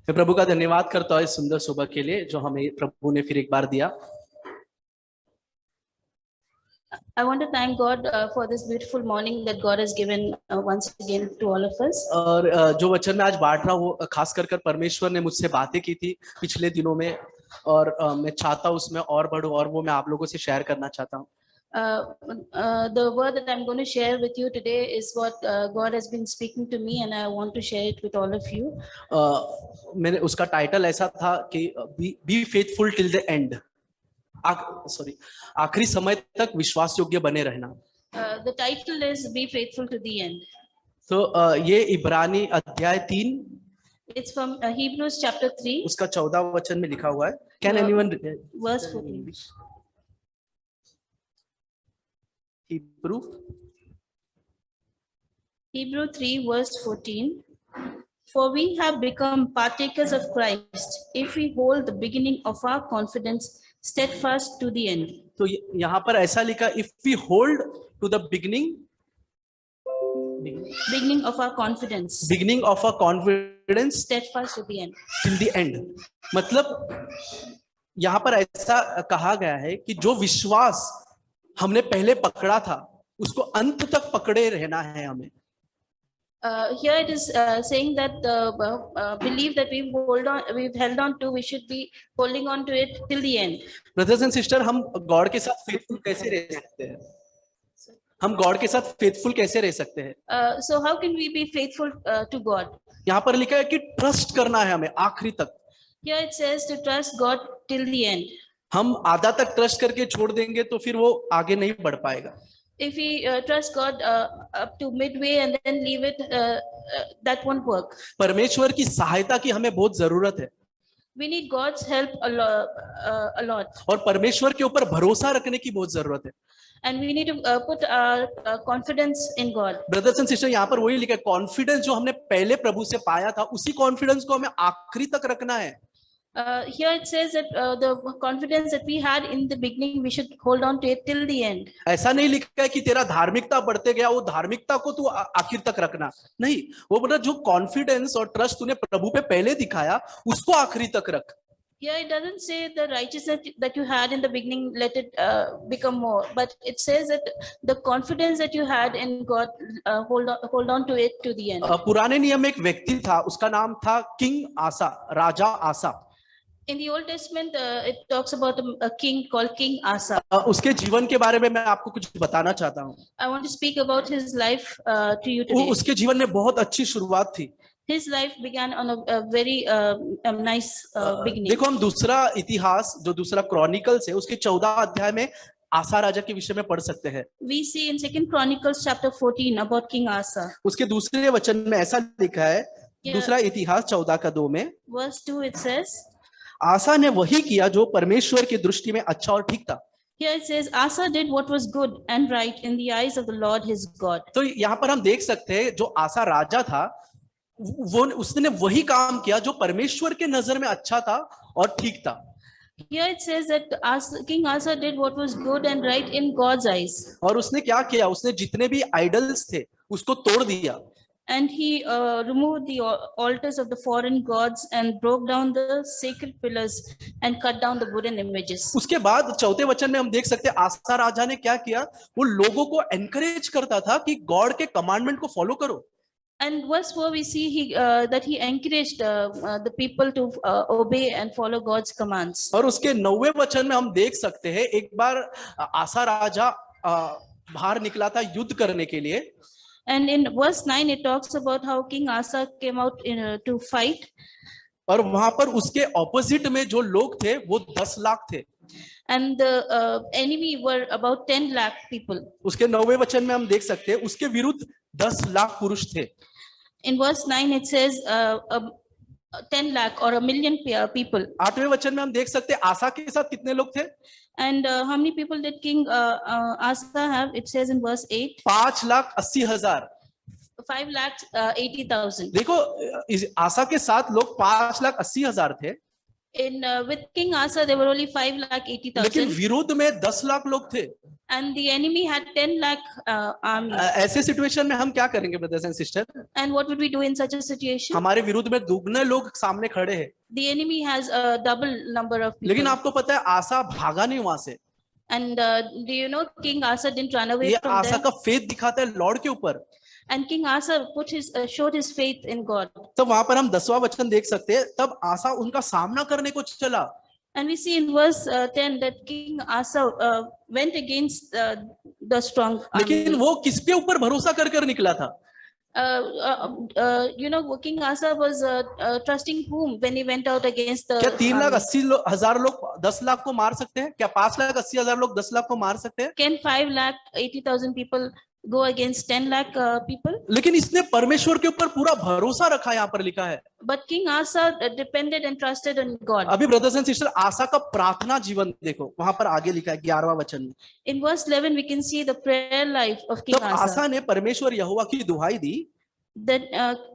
मैं प्रभु का धन्यवाद करता हूँ इस सुंदर सुबह के लिए जो हमें प्रभु ने फिर एक बार दिया। I want to thank God for this beautiful morning that God has given once again to all of us. और जो वचन मैं आज बांट रहा हूँ वो खास कर परमेश्वर ने मुझसे बातें की थी पिछले दिनों में, और मैं चाहता हूँ उसमें और बढ़ूं, और वो मैं आप लोगों से शेयर करना चाहता हूँ। The word that I'm going to share with you today is what God has been speaking to me, and I want to share it with all of you. मैंने उसका टाइटल ऐसा था कि be faithful till the end, आखिरी समय तक विश्वास योग्य बने रहना। The title is Be Faithful to the End. तो ये इब्रानी अध्याय 3, It's from Hebrews chapter 3, उसका 14 वचन में लिखा हुआ है। Can anyone verse 14? Hebrew 3 verse 14. For we have become partakers of Christ if we hold the beginning of our confidence steadfast to the end. तो यहाँ पर ऐसा लिखा, if we hold to the beginning of our confidence steadfast to the end. till the end, मतलब यहाँ पर ऐसा कहा गया है कि जो विश्वास हमने पहले पकड़ा था उसको अंत तक पकड़े रहना है हमें। Here it is saying that the belief that we've held on to, we should be holding on to it till the end. Brothers and sisters, हम गॉड के साथ फेथफुल कैसे रह सकते हैं? हम गॉड के साथ फेथफुल कैसे रह सकते हैं? So how can we be faithful to God? यहाँ पर लिखा है कि ट्रस्ट करना है हमें आखिरी तक। Here it says to trust God till the end. हम आधा तक ट्रस्ट करके छोड़ देंगे तो फिर वो आगे नहीं बढ़ पाएगा। If we trust God up to midway and then leave it, that won't work. परमेश्वर की सहायता की हमें बहुत जरूरत है। We need God's help a lot. और परमेश्वर के ऊपर भरोसा रखने की बहुत जरूरत है। And we need to put our confidence in God. Brothers and sister, यहाँ पर वही लिखा है, कॉन्फिडेंस जो हमने पहले प्रभु से पाया था उसी कॉन्फिडेंस को हमें आखिरी तक रखना है। Here it says that the confidence that we had in the beginning, we should hold on to it till the end. ऐसा नहीं लिखा है कि तेरा धार्मिकता बढ़ते गया, वो धार्मिकता को तू आखिर तक रखना नहीं, वो बोला जो कॉन्फिडेंस और ट्रस्ट तूने प्रभु पे पहले दिखाया उसको आखिरी तक रख। Here it doesn't say the righteousness that you had in the beginning, let it become more, but it says that the confidence that you had in God, hold on to it to the end. पुराने नियम में एक व्यक्ति था, उसका नाम था king आसा, राजा आसा। In the Old Testament, it talks about a king called King Asa. उसके जीवन के बारे में मैं आपको कुछ बताना चाहता हूँ। I want to speak about his life to you today. उसके जीवन में बहुत अच्छी शुरुआत थी। His life began on a very nice beginning. देखो, हम दूसरा इतिहास जो दूसरा क्रॉनिकल्स है उसके 14 अध्याय में आसा राजा के विषय में पढ़ सकते हैं। We see in 2 Chronicles chapter 14 about King Asa. उसके दूसरे वचन में ऐसा लिखा है, दूसरा इतिहास 14:2 में, verse 2 it says, आसा ने वही किया जो परमेश्वर की दृष्टि में अच्छा और ठीक था। Here it says Asa did what was good and right in the eyes of the Lord his God. तो यहाँ पर हम देख सकते हैं जो आसा राजा था वो उसने वही काम किया जो परमेश्वर के नजर में अच्छा था और ठीक था। Here it says that King Asa did what was good and right in God's eyes. और उसने क्या किया, उसने जितने भी आइडल्स थे उसको तोड़ दिया। And he removed the altars of the foreign gods and broke down the sacred pillars and cut down the wooden images. उसके बाद चौथे वचन में हम देख सकते हैं आसा राजा ने क्या किया, वो लोगों को एनकरेज करता था कि गॉड के कमांडमेंट को फॉलो करो। And verse 4 we see that he encouraged the people to obey and follow God's commands. और उसके 9वें वचन में हम देख सकते हैं एक बार आसा राजा बाहर निकला था युद्ध करने के लिए। And in verse 9 it talks about how King Asa came out to fight. और वहां पर उसके ऑपोजिट में जो लोग थे वो 10 लाख थे। And the enemy were about 10 lakh people. उसके 9वें वचन में हम देख सकते हैं उसके विरुद्ध 10 लाख पुरुष थे। In verse 9 it says 10 lakh or a million people. 8वें वचन में हम देख सकते हैं आसा के साथ कितने लोग थे। And how many people did King Asa have? It says in verse 8. 5,80,000। 5,80,000. देखो, आसा के साथ लोग 5,80,000 थे। In with King Asa there were only 5,80,000. लेकिन विरोध में 10 लाख लोग थे। And the enemy had 10 lakh army. ऐसे सिचुएशन में हम क्या करेंगे brothers and sister? And what would we do in such a situation? हमारे विरुद्ध में दुगने लोग सामने खड़े हैं, The enemy has a double number of people. लेकिन आपको पता है आसा भागा नहीं वहां से। And do you know King Asa didn't run away ये from आसा them? का फेथ दिखाता है लॉर्ड के ऊपर। And King Asa showed his faith in God. तो वहां पर हम 10वां वचन देख सकते हैं, तब आसा उनका सामना करने को चला। And we see in verse 10 that King Asa went against the strong लेकिन army. वो किसके ऊपर भरोसा कर कर निकला था? You know, King Asa was trusting whom when he went out against the क्या 3,80,000 army? लोग 10 लाख को मार सकते हैं? क्या 5,80,000 लोग 10 लाख को मार सकते हैं? Can 5,80,000 people go against 10 lakh people? लेकिन इसने परमेश्वर के ऊपर पूरा भरोसा रखा, यहाँ पर लिखा है। But King Asa depended and trusted on God. अभी ब्रदर्स एंड सिस्टर आसा का प्रार्थना जीवन देखो, वहां पर आगे लिखा है 11वां वचन में। In verse 11 we can see the prayer life of King तब Asa. आसा ने परमेश्वर यहोवा की दुहाई दी, Then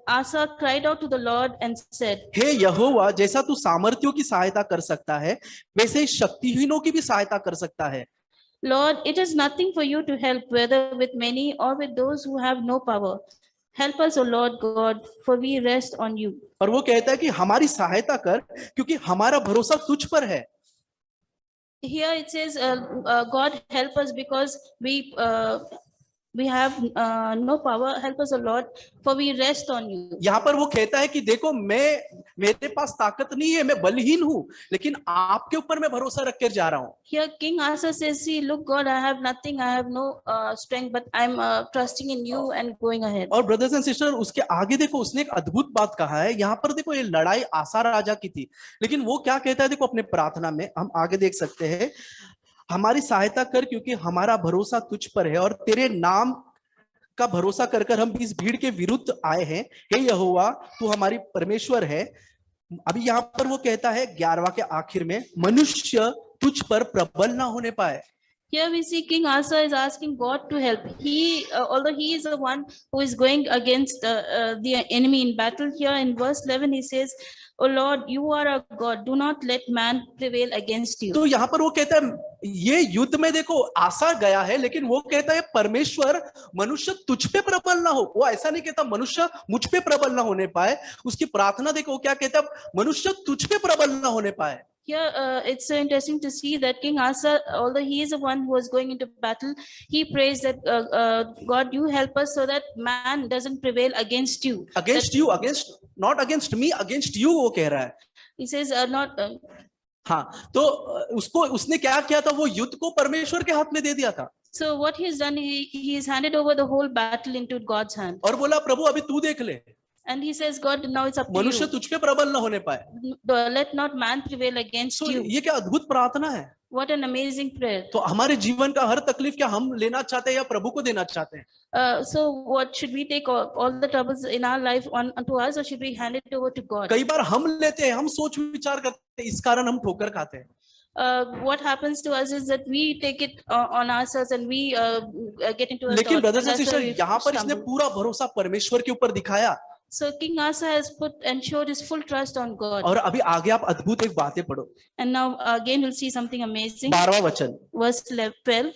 Asa cried out to the Lord and said, हे यहोवा, जैसा तू सामर्थियों की सहायता कर सकता है, वैसे ही शक्तिहीनों की भी सहायता कर सकता है। Lord, it is nothing for you to help, whether with many or with those who have no power. Help us, O Lord God, for we rest on you. और वो कहता है कि हमारी सहायता कर, क्योंकि हमारा भरोसा तुझ पर है। Here it says, God help us because we have no power. Help us, O Lord, for we rest on you. यहाँ पर वो कहता है कि देखो मेरे पास ताकत नहीं है, मैं बलहीन हूँ, लेकिन आपके ऊपर मैं भरोसा रख कर जा रहा हूँ। Here King Asa says, see, look God, I have nothing, I have no strength, but I'm trusting in you and going ahead. और ब्रदर्स एंड सिस्टर उसके आगे देखो, उसने एक अद्भुत बात कहा है। यहाँ पर देखो, ये लड़ाई आसा राजा की थी, लेकिन वो क्या कहता है देखो अपने प्रार्थना में, हम आगे देख सकते हैं, हमारी सहायता कर क्योंकि हमारा भरोसा तुझ पर है और तेरे नाम का भरोसा कर कर हम इस भीड़ के विरुद्ध आए हैं। हे यहोवा, तू हमारी परमेश्वर है। अभी यहाँ पर वो कहता है 11वां के आखिर में, मनुष्य तुझ पर प्रबल ना होने पाए। Here we see King Asa is asking God to help. He, although he is the one who is going against the enemy in battle, here in verse 11 he says, "O Lord, you are a God. Do not let man prevail against you." तो यहाँ पर वो कहता है, ये युद्ध में देखो आसा गया है, लेकिन वो कहता है परमेश्वर, मनुष्य तुझ पे प्रबल ना हो। वो ऐसा नहीं कहता मनुष्य मुझ पे प्रबल ना होने पाए। उसकी प्रार्थना देखो क्या कहता है, मनुष्य तुझ पे प्रबल ना होने पाए। Here it's so interesting to see that King Asa, although he is the one who was going into battle, he prays that God, you help us so that man doesn't prevail against you. Against you, against not against me, against you, वो कह रहा है। He says not. हाँ, तो उसने क्या किया था, वो युद्ध को परमेश्वर के हाथ में दे दिया था। So what he has done, he has handed over the whole battle into God's hand. और बोला प्रभु अभी तू देख ले। And he says, God, now it's up to मनुष्य you. तुझ पे प्रबल ना होने पाए। Let not man prevail against you. ये क्या अद्भुत प्रार्थना है। What an amazing prayer. तो हमारे जीवन का हर तकलीफ क्या हम लेना चाहते हैं या प्रभु को देना चाहते हैं? So what should we take all the troubles in our life onto us, or should we hand it over to God? कई बार हम लेते हैं, हम सोच विचार करते हैं, इस कारण हम ठोकर खाते हैं। What happens to us is that we take it on ourselves and we get into a लेकिन thought. Brothers and That's why sister, we यहाँ पर इसने stumble. पूरा भरोसा परमेश्वर के ऊपर दिखाया। So King Asa has put and showed his full trust on God. और अभी आगे आप अद्भुत एक बातें पढ़ो। And now again we'll see something amazing. 12वां वचन, Verse 12.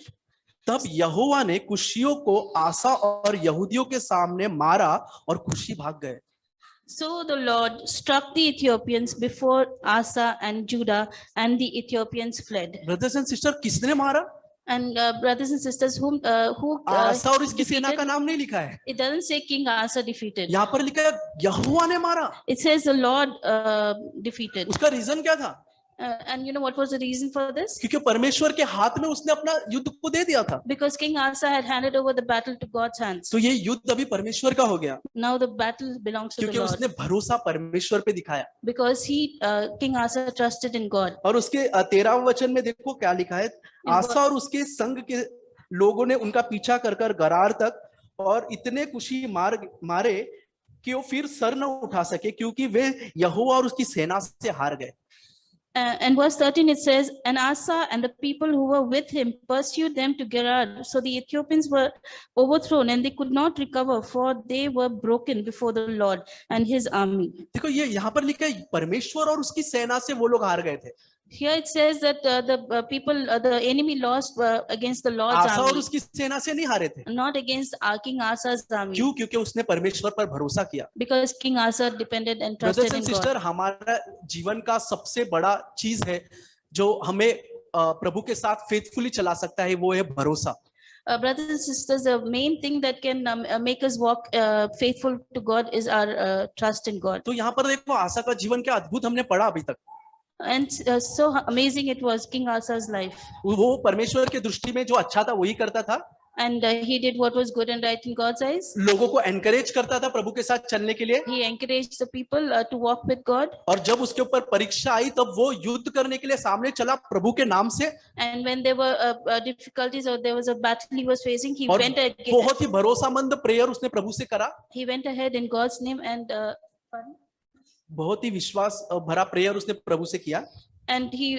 तब यहोवा ने कुशियों को आसा और यहूदियों के सामने मारा और कुशी भाग गए। So the Lord struck the Ethiopians before Asa and Judah, and the Ethiopians fled. Brothers and sister, किसने मारा? And brothers and sisters, who आसा और इसकी सेना defeated? का नाम नहीं लिखा है, It doesn't say King Asa defeated. यहाँ पर लिखा है यहोवा ने मारा। It says the Lord defeated. उसका रीजन क्या था? And you know what was the reason for this? क्योंकि परमेश्वर के हाथ में उसने अपना युद्ध को दे दिया था। Because King Asa had handed over the battle to God's hands. तो ये युद्ध अभी परमेश्वर का हो गया, Now the battle belongs to the क्योंकि Lord. उसने भरोसा परमेश्वर पे दिखाया। Because King Asa trusted in God. और उसके 13वें वचन में देखो क्या लिखा है, आसा और उसके संग के लोगों ने उनका पीछा कर कर गरार तक और इतने कुशी मारे कि वो फिर सर न उठा सके, क्योंकि वे यहोवा और उसकी सेना से हार गए। And verse 13 it says, and Asa and the people who were with him pursued them to Gerar. So the Ethiopians were overthrown and they could not recover, for they were broken before the Lord and his army. देखो ये यहाँ पर लिखा है परमेश्वर और उसकी सेना से वो लोग हार गए थे। Here it says that the enemy lost against the Lord's आसा और army, उसकी सेना से नहीं हारे थे। not against King Asa's army, क्यों? क्योंकि उसने परमेश्वर पर भरोसा किया। because King Asa depended and brothers trusted and in God. Sister, हमारा जीवन का सबसे बड़ा चीज है जो हमें प्रभु के साथ फेथफुली चला सकता है, वो है भरोसा। Brothers and sisters, the main thing that can make us walk faithful to God is our trust in God. तो यहाँ पर देखो आसा का जीवन क्या अद्भुत हमने पढ़ा अभी तक। And so amazing it was, King Asa's life. वो परमेश्वर की दृष्टि में जो अच्छा था वही करता था, And he did what was good and right in God's eyes. लोगों को एनकरेज करता था प्रभु के साथ चलने के लिए। He encouraged the people to walk with God. और जब उसके ऊपर परीक्षा आई तब वो युद्ध करने के लिए सामने चला प्रभु के नाम से। And when there were difficulties or there was a battle he was facing, he और went against. बहुत ही भरोसामंद प्रेयर उसने प्रभु से करा। He went ahead in God's name and pardon? बहुत ही विश्वास भरा प्रेयर उसने प्रभु से किया। And he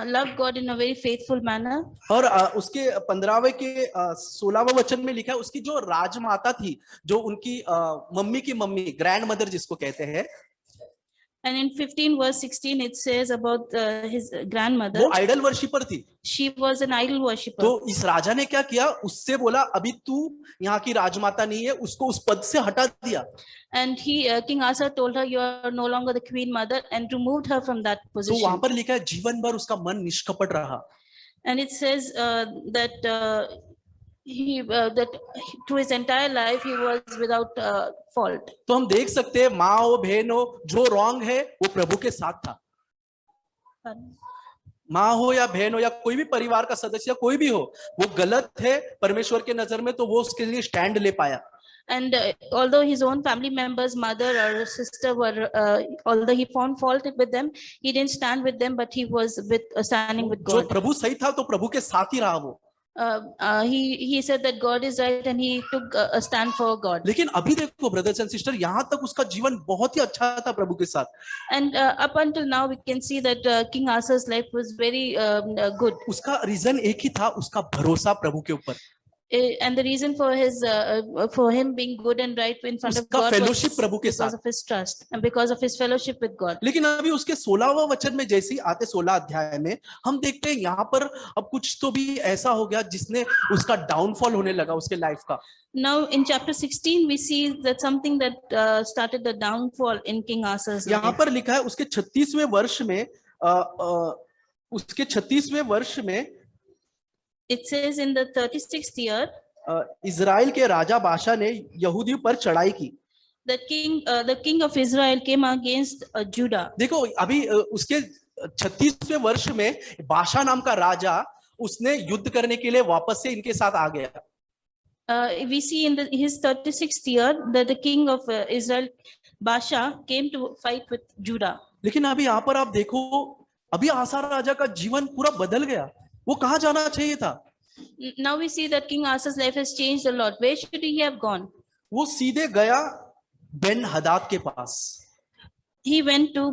loved God in a very faithful manner. और उसके 15वें के 16वें वचन में लिखा है उसकी जो राजमाता थी, जो उनकी मम्मी की मम्मी, ग्रैंड मदर जिसको कहते हैं, And in 15 verse 16 it says about his grandmother. वो आइडल वर्शिपर थी। She was an idol worshipper. तो इस राजा ने क्या किया, उससे बोला अभी तू यहाँ की राजमाता नहीं है, उसको उस पद से हटा दिया। And King Asa told her, you are no longer the queen mother, and removed her from that तो position. वहां पर लिखा है जीवन भर उसका मन निष्कपट रहा। And it says that through his entire life he was without fault. तो हम देख सकते हैं माँ हो बहन हो, जो रॉन्ग है वो प्रभु के साथ था। माँ हो या बहन हो या कोई भी परिवार का सदस्य, कोई भी हो, वो गलत है परमेश्वर के नजर में, तो वो उसके लिए स्टैंड ले पाया। And although his own family members, mother or sister were, although he found fault with them, he didn't stand with them, but he was standing with जो God. प्रभु सही था तो प्रभु के साथ ही रहा वो। He said that God is right and he took a stand for God. लेकिन अभी देखो ब्रदर्स एंड सिस्टर, यहाँ तक उसका जीवन बहुत ही अच्छा था प्रभु के साथ। And up until now we can see that King Asa's life was very good. उसका रीजन एक ही था, उसका भरोसा प्रभु के ऊपर। And the reason for him being good and right in front of उसका God fellowship was प्रभु के because साथ। of his trust and because of his fellowship with God. लेकिन अभी उसके 16वां वचन में जैसे ही आते 16 अध्याय में हम देखते हैं यहाँ पर अब कुछ तो भी ऐसा हो गया जिसने उसका डाउनफॉल होने लगा उसके लाइफ का। Now in chapter 16 we see that something that started the downfall in King Asa's यहाँ life. पर लिखा है उसके 36वें वर्ष में It says in the 36th year Israel के राजा बाशा ने यहूदियों पर चढ़ाई की। the king of Israel came against Judah. देखो अभी उसके 36वें वर्ष में बाशा नाम का राजा उसने युद्ध करने के लिए वापस से इनके साथ आ गया। We see in his 36th year that the king of Israel, Baasha, came to fight with Judah. लेकिन अभी यहाँ पर आप देखो, अभी आसा राजा का जीवन पूरा बदल गया। वो कहाँ जाना चाहिए था? Now we see that King Asa's life has changed a lot. Where should he have gone? वो सीधे गया बेन हदाद के पास। He went to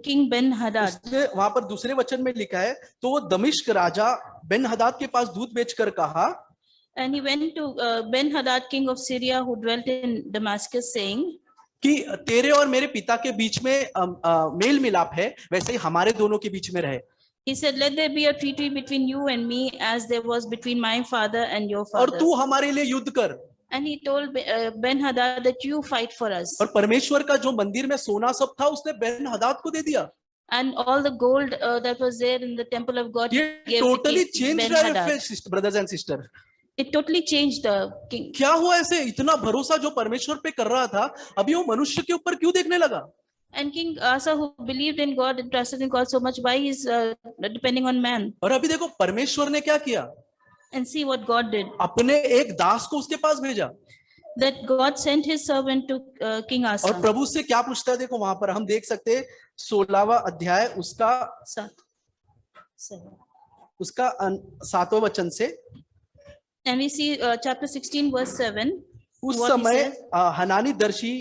King Ben Hadad. उसने वहां पर दूसरे वचन में लिखा है, तो वो दमिश्क राजा बेन हदाद के पास दूत भेजकर कहा, And he went to Ben Hadad, king of Syria, who dwelt in Damascus, saying कि तेरे और मेरे पिता के बीच में मेल मिलाप है, वैसे ही हमारे दोनों के बीच में रहे। He said, let there be a treaty between you and me as there was between my father and your और father. तू हमारे लिए युद्ध कर। And he told Ben Hadad that you fight for us. और परमेश्वर का जो मंदिर में सोना सब था उसने बेन हदाद को दे दिया। And all the gold that was there in the temple of God, he ये gave totally to change Ben रहा Hadad. है brothers and sister. It totally changed the king. क्या हुआ ऐसे? इतना भरोसा जो परमेश्वर पे कर रहा था, अभी वो मनुष्य के ऊपर क्यों देखने लगा? And King Asa, who believed in God and trusted in God so much, why is depending on man? और अभी देखो परमेश्वर ने क्या किया, And see what God did. अपने एक दास को उसके पास भेजा। That God sent his servant to King और Asa. प्रभु से क्या पूछता है, देखो वहां पर हम देख सकते हैं 16वां अध्याय उसका 7वां वचन से। And we see chapter 16 verse 7. उस what he समय says. हनानी दर्शी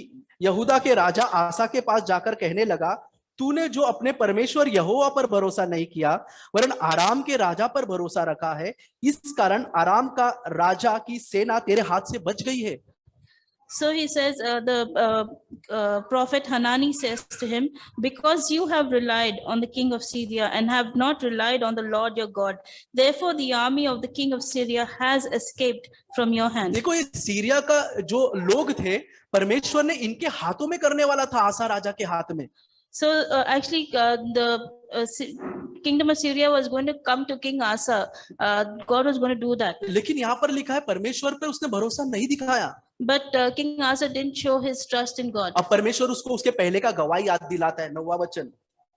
यहूदा के राजा आसा के पास जाकर कहने लगा, तूने जो अपने परमेश्वर यहोवा पर भरोसा नहीं किया वरन आराम के राजा पर भरोसा रखा है, इस कारण आराम का राजा की सेना तेरे हाथ से बच गई है। So he says, the prophet Hanani says to him, because you have relied on the king of Syria and have not relied on the Lord your God, therefore the army of the king of Syria has escaped from your hand. देखो ये Syria का जो लोग थे परमेश्वर ने इनके हाथों में करने वाला था, आसा राजा के हाथ में. So actually the kingdom of Syria was going to come to King Asa. God was going to do that. लेकिन यहाँ पर लिखा है परमेश्वर पे उसने भरोसा नहीं दिखाया. But King Asa didn't show his trust in God. अब परमेश्वर उसको उसके पहले का गवाही याद दिलाता है. 9वां वचन,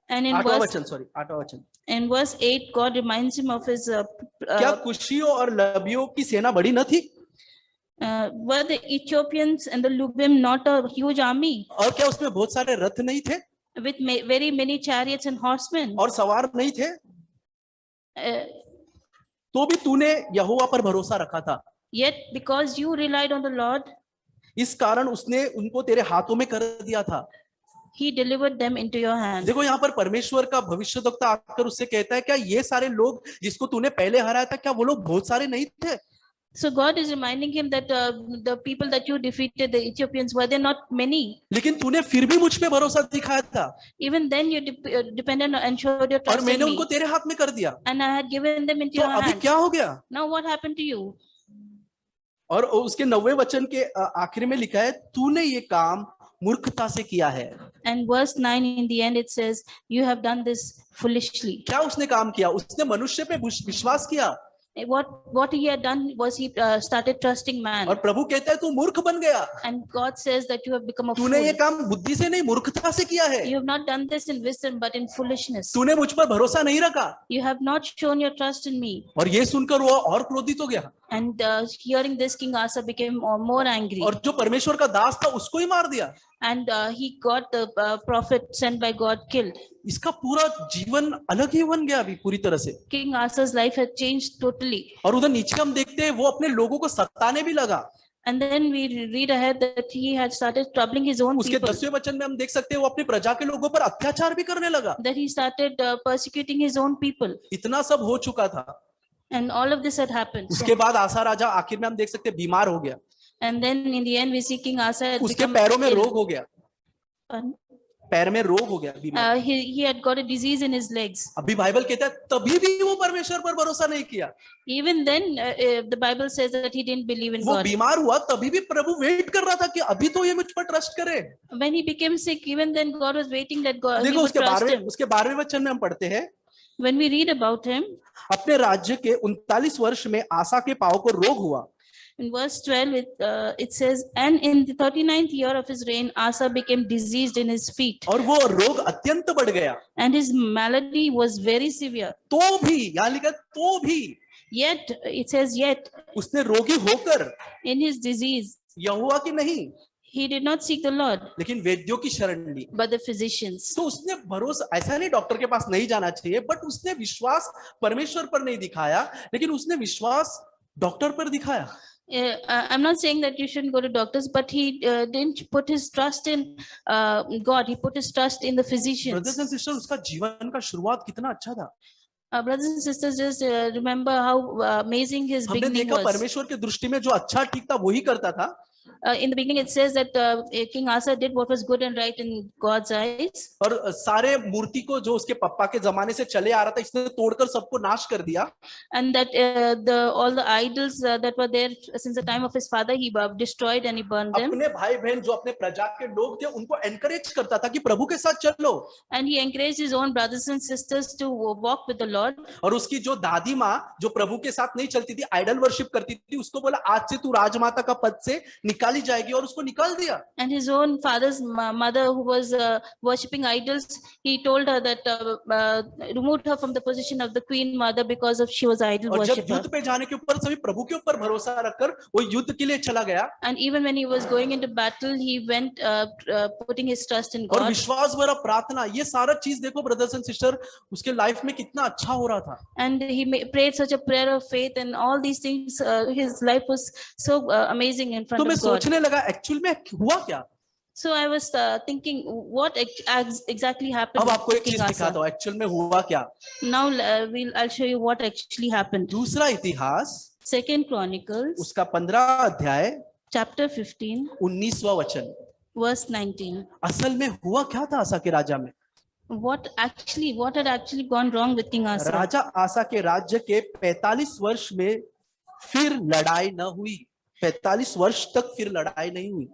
And in 8वां वचन, सॉरी 8वां वचन. in verse 8, God reminds him of his क्या कुशियों और लबियों की सेना बड़ी न थी? were the Ethiopians and the Lubim not a huge army और क्या उसमें बहुत सारे रथ नहीं थे? with very many chariots and horsemen? और सवार नहीं थे? तो भी तूने यहोवा पर भरोसा रखा था. Yet because you relied on the Lord, इस कारण उसने उनको तेरे हाथों में कर दिया था. He delivered them into your hand. देखो यहाँ पर परमेश्वर का भविष्यद्वक्ता आकर उससे कहता है, क्या ये सारे लोग जिसको तूने पहले हराया था, क्या वो लोग बहुत सारे नहीं थे? So God is reminding him that the people that you defeated, the Ethiopians, were there not many? लेकिन तूने फिर भी मुझ पे भरोसा दिखाया था. Even then you depended and showed your और trust in मैंने me. उनको तेरे हाथ में कर दिया. And I had given them into तो your अभी hand. क्या हो गया? Now what happened to you? और उसके 9वें वचन के आखिर में लिखा है, तूने ये काम मूर्खता से किया है. And verse 9 in the end it says, you have done this foolishly. क्या उसने काम किया? उसने मनुष्य पे विश्वास किया. What he had done was he started trusting man. और प्रभु कहता है तू मूर्ख बन गया. And God says that you have become a तूने ये fool. काम बुद्धि से नहीं मूर्खता से किया है. You have not done this in wisdom but in foolishness. तूने मुझ पर भरोसा नहीं रखा. You have not shown your trust in me. और ये सुनकर वो और क्रोधित हो गया. And hearing this, King Asa became more angry. और जो परमेश्वर का दास था उसको ही मार दिया. And he got the prophet sent by God killed. इसका पूरा जीवन अलग ही बन गया अभी पूरी तरह से. King Asa's life had changed totally. और उधर नीचे हम देखते हैं वो अपने लोगों को सताने भी लगा. And then we read ahead that he had started troubling his own उसके people. 10वें वचन में हम देख सकते हैं वो अपनी प्रजा के लोगों पर अत्याचार भी करने लगा. That he started persecuting his own people. इतना सब हो चुका था. And all of this had happened. उसके बाद आसा राजा आखिर में हम देख सकते हैं बीमार हो गया. And then in the end we see King Asa had उसके become पैरों में ill. रोग हो गया. पैर में रोग हो गया, बीमार. He had got a disease in his legs. अभी बाइबल कहता है तभी भी वो परमेश्वर पर भरोसा नहीं किया. Even then the Bible says that he didn't believe in वो God. बीमार हुआ तभी भी प्रभु वेट कर रहा था कि अभी तो ये मुझ पर ट्रस्ट करे. When he became sick, even then God was waiting that God he देखो would trust him. उसके 12वें वचन में हम पढ़ते हैं, When we read about him, अपने राज्य के 39 वर्ष में आसा के पांव को रोग हुआ. in verse 12 it says, and in the 39th year of his reign, Asa became diseased in his feet. और वो रोग अत्यंत बढ़ गया. And his malady was very severe. तो भी यहाँ लिखा तो भी Yet, it says yet, उसने रोगी होकर in his disease, यहोवा की नहीं he did not seek the Lord, लेकिन वेद्यों की शरण ली. but the physicians. तो उसने भरोसा, ऐसा नहीं डॉक्टर के पास नहीं जाना चाहिए, बट उसने विश्वास परमेश्वर पर नहीं दिखाया, लेकिन उसने विश्वास डॉक्टर पर दिखाया. I'm not saying that you shouldn't go to doctors, but he didn't put his trust in God. He put his trust in the physicians. Brothers and sister, उसका जीवन का शुरुआत कितना अच्छा था. Brothers and sisters, just remember how amazing his हमने beginning देखा was. परमेश्वर की दृष्टि में जो अच्छा ठीक था वही करता था. In the beginning, it says that King Asa did what was good and right in God's eyes. और सारे मूर्ति को जो उसके पप्पा के जमाने से चले आ रहा था, इसने तोड़कर सबको नाश कर दिया. And that all the idols that were there since the time of his father, he destroyed and he burned them. अपने भाई बहन जो अपने प्रजा के लोग थे उनको एनकरेज करता था कि प्रभु के साथ चलो. And he encouraged his own brothers and sisters to walk with the Lord. और उसकी जो दादी माँ जो प्रभु के साथ नहीं चलती थी, आइडल वर्शिप करती थी, उसको बोला आज से तू राजमाता का पद से निकाली जाएगी, और उसको निकाल दिया. And his own father's mother, who was worshipping idols, he told her that removed her from the position of the queen mother because of she was idol और जब worshipper. युद्ध पे जाने के ऊपर सभी प्रभु के ऊपर भरोसा रखकर वो युद्ध के लिए चला गया. And even when he was going into battle, he went putting his trust in और God. विश्वास भरा प्रार्थना, ये सारा चीज देखो ब्रदर्स एंड सिस्टर, उसके लाइफ में कितना अच्छा हो रहा था. And he prayed such a prayer of faith, and all these things, his life was so amazing in तो front मैं of God. सोचने लगा एक्चुअल में हुआ क्या. So I was thinking, what exactly happened अब आपको to एक King चीज दिखाता Asa? हूँ एक्चुअल में हुआ क्या. Now I'll show you what actually happened. दूसरा इतिहास Second Chronicles, उसका 15 अध्याय chapter 15, 19वां वचन. verse 19. असल में हुआ क्या था आसा के राजा में? What had actually gone wrong with King Asa? राजा आसा के राज्य के 45 वर्ष में फिर लड़ाई न हुई। 45 वर्ष तक फिर लड़ाई नहीं हुई।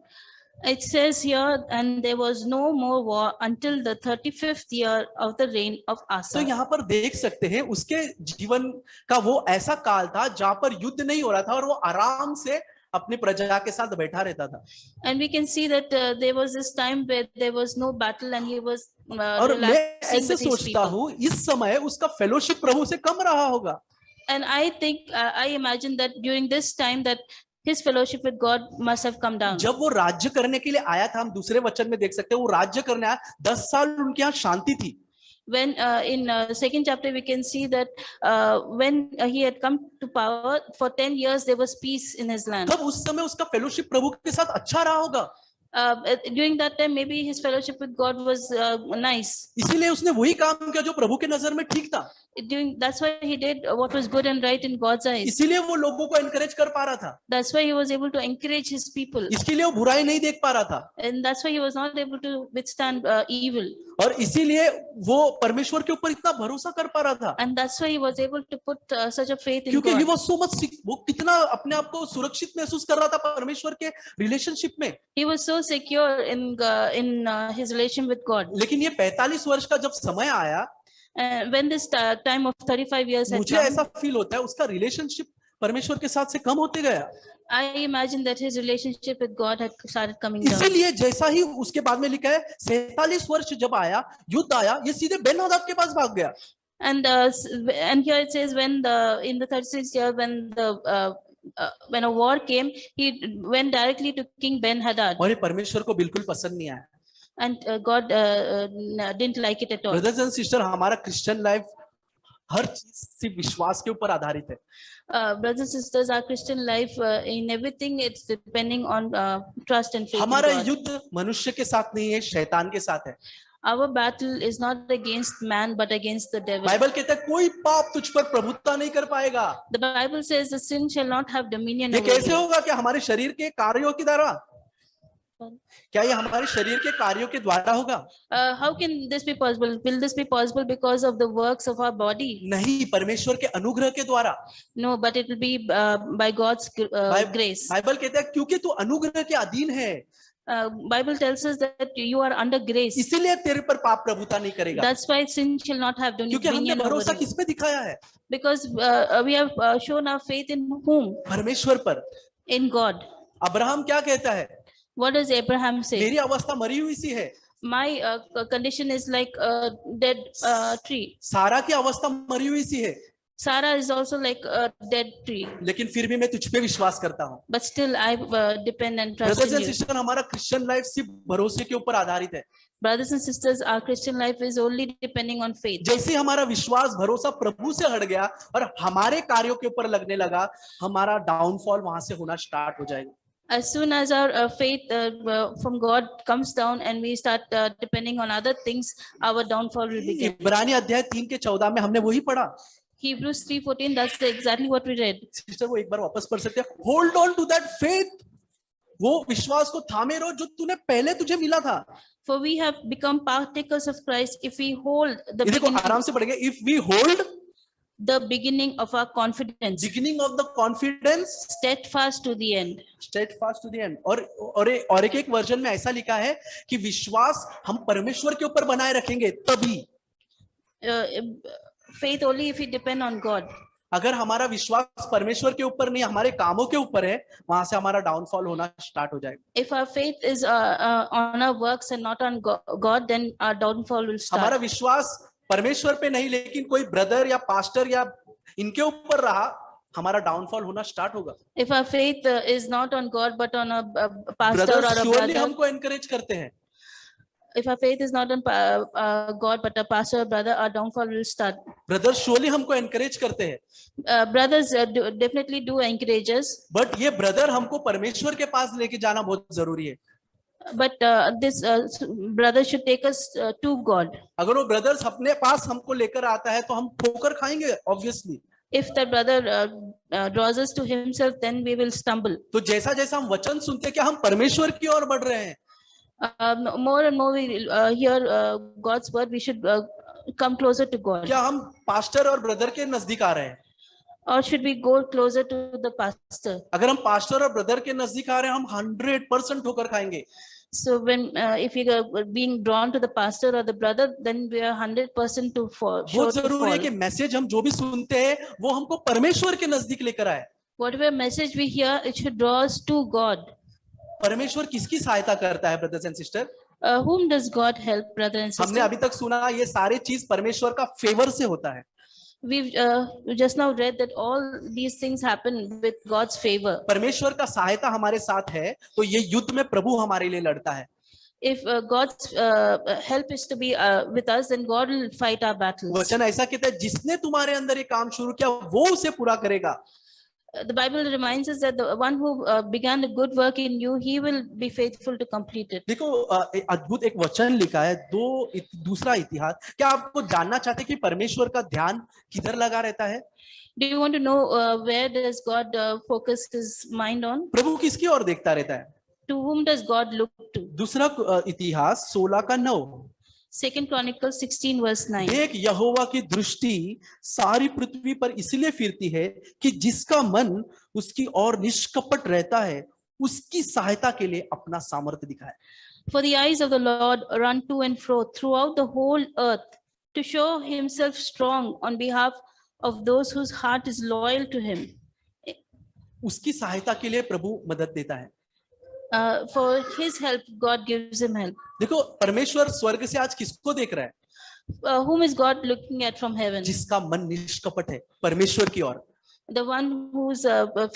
It says here, and there was no more war until the 35th year of the reign of तो Asa. यहाँ पर देख सकते हैं उसके जीवन का वो ऐसा काल था जहां पर युद्ध नहीं हो रहा था और वो आराम से अपनी प्रजा के साथ बैठा रहता था। And we can see that there was this time where there was no battle and he was और मैं relaxing ऐसे with his सोचता people. हूँ इस समय उसका फेलोशिप प्रभु से कम रहा होगा। And I think, I imagine that during this time that his fellowship with God must have come down. जब वो राज्य करने के लिए आया था, हम दूसरे वचन में देख सकते हैं वो राज्य करने आया, 10 साल उनके यहाँ शांति थी। When in second chapter we can see that when he had come to power for 10 years there was peace in his land. तब उस समय उसका फेलोशिप प्रभु के साथ अच्छा रहा होगा। During that time maybe his fellowship with God was nice. इसीलिए उसने वही काम किया जो प्रभु के नजर में ठीक था। That's why he did what was good and right in God's eyes. इसीलिए वो लोगों को एनकरेज कर पा रहा था। That's why he was able to encourage his people. इसके लिए वो बुराई नहीं देख पा रहा था। And that's why he was not able to withstand evil. और इसीलिए वो परमेश्वर के ऊपर इतना भरोसा कर पा रहा था। And that's why he was able to put such a faith in क्योंकि God. he was so much वो कितना अपने आप को सुरक्षित महसूस कर रहा था परमेश्वर के रिलेशनशिप में। He was so secure in his relation with God. लेकिन ये 45 वर्ष का जब समय आया, When this time of 35 years had मुझे come, ऐसा फील होता है उसका रिलेशनशिप परमेश्वर के साथ से कम होते गया। I imagine that his relationship with God had started coming down. इसीलिए जैसा ही उसके बाद में लिखा है 47 वर्ष जब आया, युद्ध आया, ये सीधे बेन हदद के पास भाग गया। And here it says in the 36th year when a war came, he went directly to King Ben-Hadad. और ये परमेश्वर को बिल्कुल पसंद नहीं आया। And God didn't like it at all. Brothers and sister, हमारा क्रिश्चियन लाइफ हर चीज सिर्फ विश्वास के ऊपर आधारित है। Brothers and sisters, our Christian life in everything it's depending on trust and faith in हमारा God. युद्ध मनुष्य के साथ नहीं है, शैतान के साथ है। Our battle is not against man but against the devil. Bible कहता है कोई पाप तुझ पर प्रभुत्व नहीं कर पाएगा। The Bible says the sin shall not have dominion ये over कैसे you. होगा? क्या हमारे शरीर के कार्यों के द्वारा? क्या ये हमारे शरीर के कार्यों के द्वारा होगा? How can this be possible? Will this be possible because of the works of our body? नहीं, परमेश्वर के अनुग्रह के द्वारा। No, but it will be by God's grace. Bible कहता है क्योंकि तू अनुग्रह के अधीन है, Bible tells us that you are under grace. इसीलिए तेरे पर पाप प्रभुता नहीं करेगा। That's why sin shall not have क्योंकि हमने dominion over भरोसा you. किस पे दिखाया है? Because we have shown our faith in whom? परमेश्वर पर। In God. अब्राहम क्या कहता है? What does Abraham say? मेरी अवस्था मरी हुई सी है। My condition is like a dead tree. सारा की अवस्था मरी हुई सी है। Sarah is also like a dead tree. लेकिन फिर भी मैं तुझ पे विश्वास करता हूँ। But still I depend and trust brothers in and you. Sister, हमारा क्रिश्चियन लाइफ सिर्फ भरोसे के ऊपर आधारित है। Brothers and sisters, our Christian life is only depending on faith. जैसे हमारा विश्वास भरोसा प्रभु से हट गया और हमारे कार्यों के ऊपर लगने लगा, हमारा डाउनफॉल वहां से होना स्टार्ट हो जाएगा। As soon as our faith from God comes down and we start depending on other things, our downfall will begin. इब्रानी अध्याय 3:14 में हमने वही पढ़ा। Hebrews 3:14, that's exactly what we read. Sister वो एक बार वापस पढ़ सकते हैं? Hold on to that faith, वो विश्वास को थामे रहो जो तूने पहले तुझे मिला था। For we have become partakers of Christ if we hold the ये देखो beginning, आराम से पढ़ेंगे। If we hold the beginning of our confidence beginning of the confidence steadfast to the end. Steadfast to the end. और एक version में ऐसा लिखा है कि विश्वास हम परमेश्वर के ऊपर बनाए रखेंगे तभी। Faith only if we depend on God. अगर हमारा विश्वास परमेश्वर के ऊपर नहीं हमारे कामों के ऊपर है, वहां से हमारा डाउनफॉल होना स्टार्ट हो जाएगा। If our faith is on our works and not on God, then our downfall will हमारा start. विश्वास परमेश्वर पे नहीं लेकिन कोई ब्रदर या पास्टर या इनके ऊपर रहा, हमारा डाउनफॉल होना स्टार्ट होगा। If our faith is not on God but on a pastor brother or a surely brother, हमको एनकरेज करते हैं। if our faith is not on God but a pastor or brother, our downfall will start. Brother surely हमको encourage करते हैं, Brothers definitely do encourage us, but ये brother हमको परमेश्वर के पास लेके जाना बहुत जरूरी है। but this brother should take us to God. अगर वो ब्रदर्स अपने पास हमको लेकर आता है तो हम ठोकर खाएंगे obviously. If the brother draws us to himself, then we will stumble. तो जैसा जैसा हम वचन सुनते हैं क्या हम परमेश्वर की ओर बढ़ रहे हैं? More and more we hear God's word, we should come closer to God. क्या हम पास्टर और ब्रदर के नजदीक आ रहे हैं? Or should we go closer to the pastor? अगर हम पास्टर और ब्रदर के नजदीक आ रहे हैं, हम 100% ठोकर खाएंगे. So when if we are being drawn to the pastor or the brother, then we are 100% to fall. बहुत जरूरी है कि मैसेज हम जो भी सुनते हैं वो हमको परमेश्वर के नजदीक लेकर आए. Whatever message we hear, it should draw us to God. परमेश्वर किसकी सहायता करता है brothers and sister? Whom does God help, brother and हमने sister? अभी तक सुना ये सारे चीज परमेश्वर का फेवर से होता है. We've just now read that all these things happen with God's favor. परमेश्वर का सहायता हमारे साथ है तो ये युद्ध में प्रभु हमारे लिए लड़ता है. If God's help is to be with us, then God will fight our battles. वचन ऐसा कहता है, जिसने तुम्हारे अंदर ये काम शुरू किया वो उसे पूरा करेगा. The Bible reminds us that the one who began a good work in you, he will be faithful to complete it. देखो अद्भुत एक वचन लिखा है, दूसरा इतिहास. क्या आपको जानना चाहते हैं कि परमेश्वर का ध्यान किधर लगा रहता है? Do you want to know where does God focus his mind on? प्रभु किसकी ओर देखता रहता है? To whom does God look to? दूसरा इतिहास 16:9. 2 Chronicles 16 verse 9. देख, यहोवा की दृष्टि सारी पृथ्वी पर इसलिए फिरती है कि जिसका मन उसकी ओर निष्कपट रहता है, उसकी सहायता के लिए अपना सामर्थ्य दिखाए. For the eyes of the Lord run to and fro throughout the whole earth to show himself strong on behalf of those whose heart is loyal to him. उसकी सहायता के लिए प्रभु मदद देता है. For his help, God gives him help. देखो, परमेश्वर स्वर्ग से आज किसको देख रहा है? Whom is God looking at from heaven? जिसका मन निष्कपट है परमेश्वर की ओर. The one who's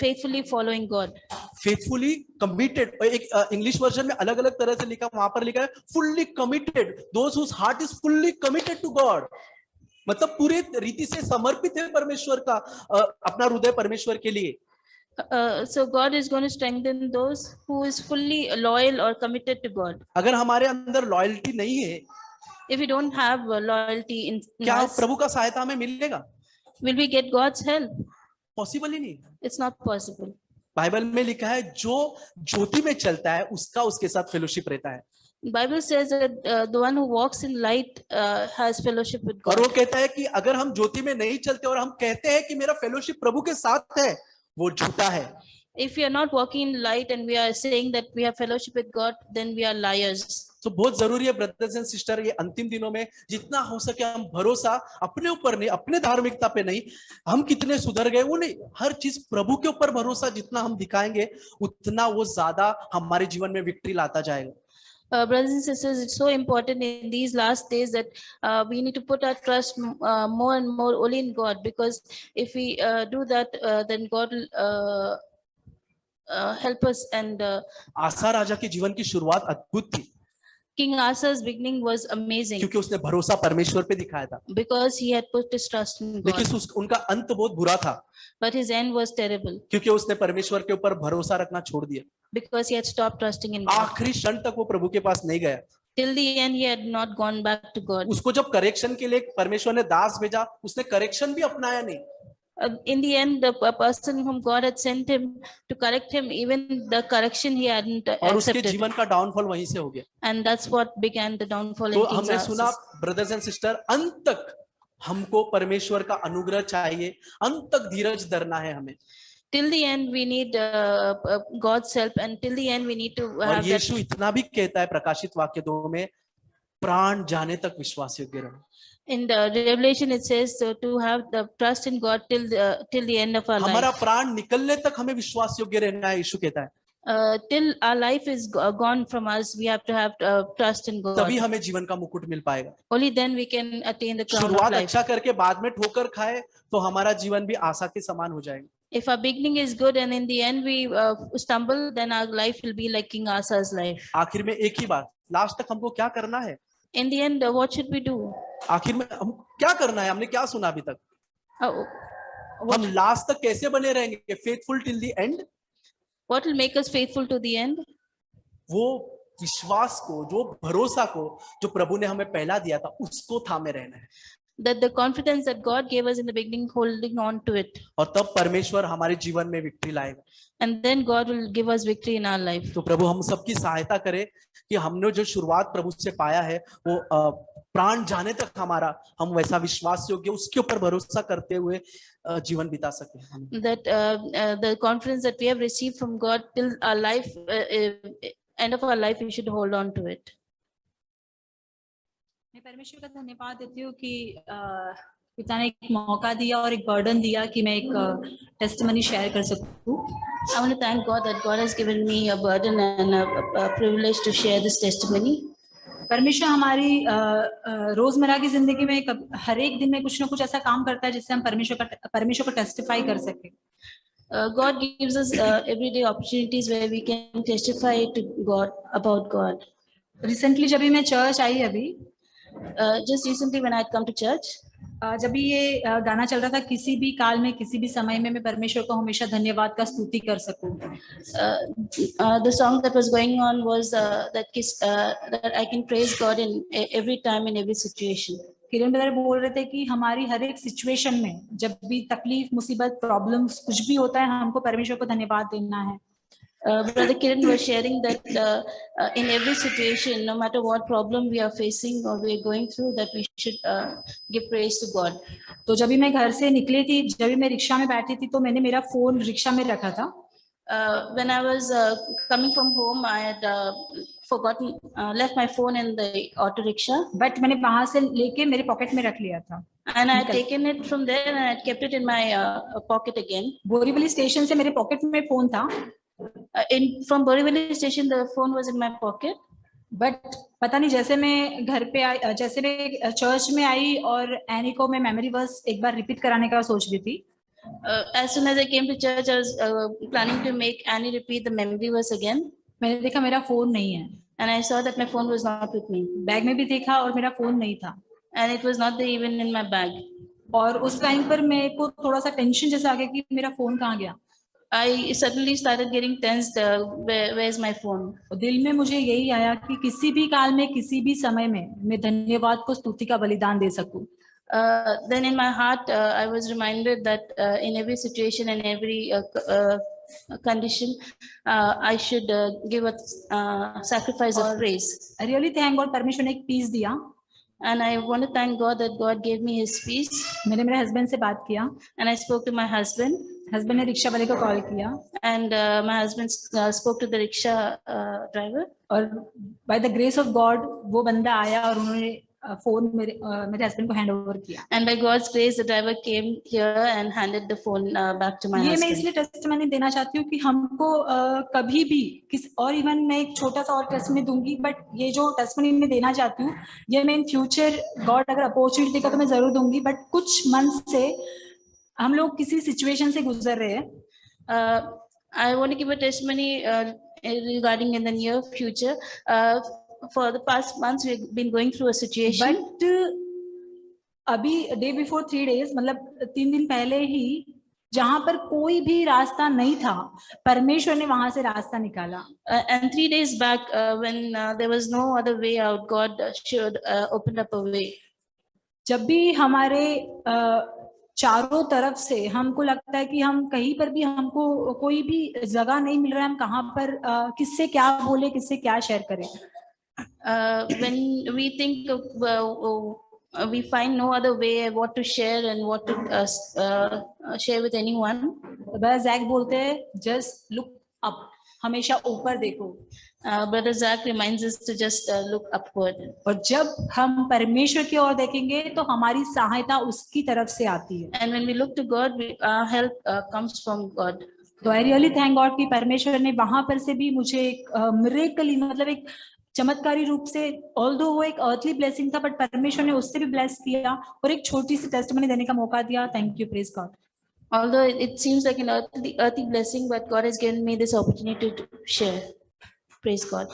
faithfully following God. Faithfully committed. एक इंग्लिश वर्जन में अलग अलग तरह से लिखा, वहां पर लिखा है fully committed. Those whose heart is fully committed to God. मतलब पूरे रीति से समर्पित है परमेश्वर का, अपना हृदय परमेश्वर के लिए. So God is going to strengthen those who is fully loyal or committed to God. अगर हमारे अंदर लॉयल्टी नहीं है, If we don't have loyalty in क्या us, प्रभु का सहायता हमें मिलेगा? will we get God's help? Possible ही नहीं. It's not possible. बाइबल में लिखा है जो ज्योति में चलता है उसका उसके साथ फेलोशिप रहता है. Bible says that the one who walks in light has fellowship with और वो God. कहता है कि अगर हम ज्योति में नहीं चलते और हम कहते हैं कि मेरा फेलोशिप प्रभु के साथ है, वो झूठा है. If we are not walking in light and we are saying that we have fellowship with God, then we are liars. तो बहुत जरूरी है ब्रदर्स एंड सिस्टर, ये अंतिम दिनों में जितना हो सके हम भरोसा अपने ऊपर नहीं, अपने धार्मिकता पे नहीं, हम कितने सुधर गए वो नहीं, हर चीज प्रभु के ऊपर भरोसा जितना हम दिखाएंगे उतना वो ज्यादा हमारे जीवन में विक्ट्री लाता जाएगा. Brothers and sisters, it's so important in these last days that we need to put our trust more and more only in God, because if we do that, then God will help us. And आसा राजा के जीवन की शुरुआत अद्भुत थी King Asa's beginning was amazing क्योंकि उसने भरोसा परमेश्वर पे दिखाया था, because he had put his trust in God. लेकिन उनका अंत बहुत बुरा था But his end was terrible क्योंकि उसने परमेश्वर के ऊपर भरोसा रखना छोड़ दिया. because he had stopped trusting in God. आखिरी क्षण तक वो प्रभु के पास नहीं गया. Till the end, he had not gone back to God. उसको जब करेक्शन के लिए परमेश्वर ने दास भेजा, उसने करेक्शन भी अपनाया नहीं. In the end, the person whom God had sent him to correct him, even the correction he hadn't और उसके accepted. जीवन का डाउनफॉल वहीं से हो गया. And that's what began the downfall तो in King हमने सुना Asa. ब्रदर्स एंड सिस्टर, अंत तक हमको परमेश्वर का अनुग्रह चाहिए, अंत तक धीरज धरना है हमें. Till the end, we need God's help, and till the end, we need to और have that. यीशु इतना भी कहता है प्रकाशित वाक्य 2 में, प्राण जाने तक विश्वास योग्य रहो. In the Revelation, it says to have the trust in God till the end of our हमारा life. प्राण निकलने तक हमें विश्वास योग्य रहना है, यीशु कहता है. Till our life is gone from us, we have to have trust in God. तभी हमें जीवन का मुकुट मिल पाएगा. Only then we can attain the crown of शुरुआत life. अच्छा करके बाद में ठोकर खाए तो हमारा जीवन भी आशा के समान हो जाएगा. If our beginning is good and in the end we stumble, then our life will be like King Asa's life. आखिर में एक ही बात, लास्ट तक हमको क्या करना है? In the end, what should we do? आखिर में हम क्या करना है? हमने क्या सुना अभी तक? हम लास्ट तक कैसे बने रहेंगे? Faithful till the end. What will make us faithful to the end? वो विश्वास को, जो भरोसा को जो प्रभु ने हमें पहला दिया था, उसको थामे रहना है. that the confidence that God gave us in the beginning, holding on to it. और तब परमेश्वर हमारे जीवन में विक्ट्री लाएगा। And then God will give us victory in our life. तो प्रभु हम सबकी सहायता करे कि हमने जो शुरुआत प्रभु से पाया है वो प्राण जाने तक हमारा हम वैसा विश्वास योग्य उसके ऊपर भरोसा करते हुए जीवन बिता सके। That the confidence that we have received from God till our life, end of our life, we should hold on to it. मैं परमेश्वर का धन्यवाद देती हूँ कि पिता ने एक मौका दिया और एक बर्डन दिया कि मैं एक टेस्टिमनी शेयर कर सकूं। I want to thank God that God has given me a burden and a privilege to share this testimony. परमेश्वर हमारी रोजमर्रा की जिंदगी में हर एक दिन में कुछ ना कुछ ऐसा काम करता है जिससे हम परमेश्वर को टेस्टिफाई कर सके। God gives us everyday opportunities where we can testify to God about God. Recently जब भी मैं church I just recently when I had come to church, जब भी ये गाना चल रहा था, किसी भी काल में किसी भी समय में मैं परमेश्वर को हमेशा धन्यवाद का स्तुति कर सकूं। The song that was going on was that I can praise God in every time in every situation. Kiran brother बोल रहे थे कि हमारी हर एक सिचुएशन में जब भी तकलीफ, मुसीबत, प्रॉब्लम्स कुछ भी होता है, हमको परमेश्वर को धन्यवाद देना है। Brother Kiran was sharing that in every situation, no matter what problem we are facing or we are going through, that we should give praise to God. तो जब भी मैं घर से निकली थी, जब भी मैं रिक्शा में बैठी थी, तो मैंने मेरा फोन रिक्शा में रखा था। When I was coming from home, I had left my phone in the auto rickshaw. But मैंने वहां से लेके मेरे पॉकेट में रख लिया था। And I had taken it from there and I had kept it in my pocket again. Borivali station से मेरे पॉकेट में फोन था। From Borivali station, the phone was in my pocket. But पता नहीं, जैसे मैं घर पे आई, जैसे मैं चर्च में आई और एनी को मैं मेमोरी वर्स एक बार रिपीट कराने का सोच रही थी। As soon as I came to church, I was planning to make Annie repeat the memory verse again. मैंने देखा मेरा फोन नहीं है। And I saw that my phone was not with me. Bag में भी देखा और मेरा फोन नहीं था। And it was not there even in my bag. और उस टाइम पर मेरे को थोड़ा सा टेंशन जैसा आ गया कि मेरा फोन कहाँ गया। I suddenly started getting tensed. Where's my phone? दिल में मुझे यही आया कि किसी भी काल में, किसी भी समय में मैं धन्यवाद को स्तुति का बलिदान दे सकूं। Then in my heart, I was reminded that in every situation and every condition, I should give a sacrifice of praise. I really thank God, परमेश्वर ने एक पीस दिया। And I want to thank God that God gave me His peace. मैंने मेरे husband से बात किया। And I spoke to my husband. Husband ने रिक्शा वाले को कॉल किया। And my husband spoke to the rickshaw driver. और by the grace of God वो बंदा आया और उन्होंने फोन मेरे हस्बैंड को हैंड ओवर किया। And by God's grace, the driver came here and handed the phone back to my husband. ये मैं इसलिए टेस्टिमनी देना चाहती हूँ कि हमको कभी भी और इवन मैं एक छोटा सा और टेस्टिमनी दूंगी, बट ये जो टेस्टिमनी मैं देना चाहती हूँ ये मैं इन फ्यूचर गॉड अगर अपॉर्चुनिटी देगा तो मैं जरूर दूंगी। बट कुछ मंथ से हम लोग किसी सिचुएशन से गुजर रहे हैं। I want to give a testimony regarding in the near future. For the past months, we've been going through a situation. But अभी day before 3 days, मतलब 3 दिन पहले ही जहां पर कोई भी रास्ता नहीं था, परमेश्वर ने वहां से रास्ता निकाला। And 3 days back, when there was no other way out, God should open up a way. जब भी हमारे चारों तरफ से हमको लगता है कि हम कहीं पर भी हमको कोई भी जगह नहीं मिल रहा है, हम कहाँ पर किससे क्या बोले, किससे क्या शेयर करें। When we think we find no other way what to share and what to share with anyone. Jack बोलते हैं just look up, हमेशा ऊपर देखो। Brother Zach reminds us to just look upward. और जब हम परमेश्वर की ओर देखेंगे तो हमारी सहायता उसकी तरफ से आती है। And when we look to God, our help comes from God. तो I really thank God कि परमेश्वर ने वहां पर से भी मुझे एक मिरेकली, मतलब एक चमत्कारी रूप से, ऑल्दो वो एक अर्थली ब्लेसिंग था, बट परमेश्वर ने उससे भी ब्लेस किया और एक छोटी सी टेस्टिमनी देने का मौका दिया। Thank you, praise God. Although it seems like an earthly blessing, but God has given me this opportunity to share. Praise God.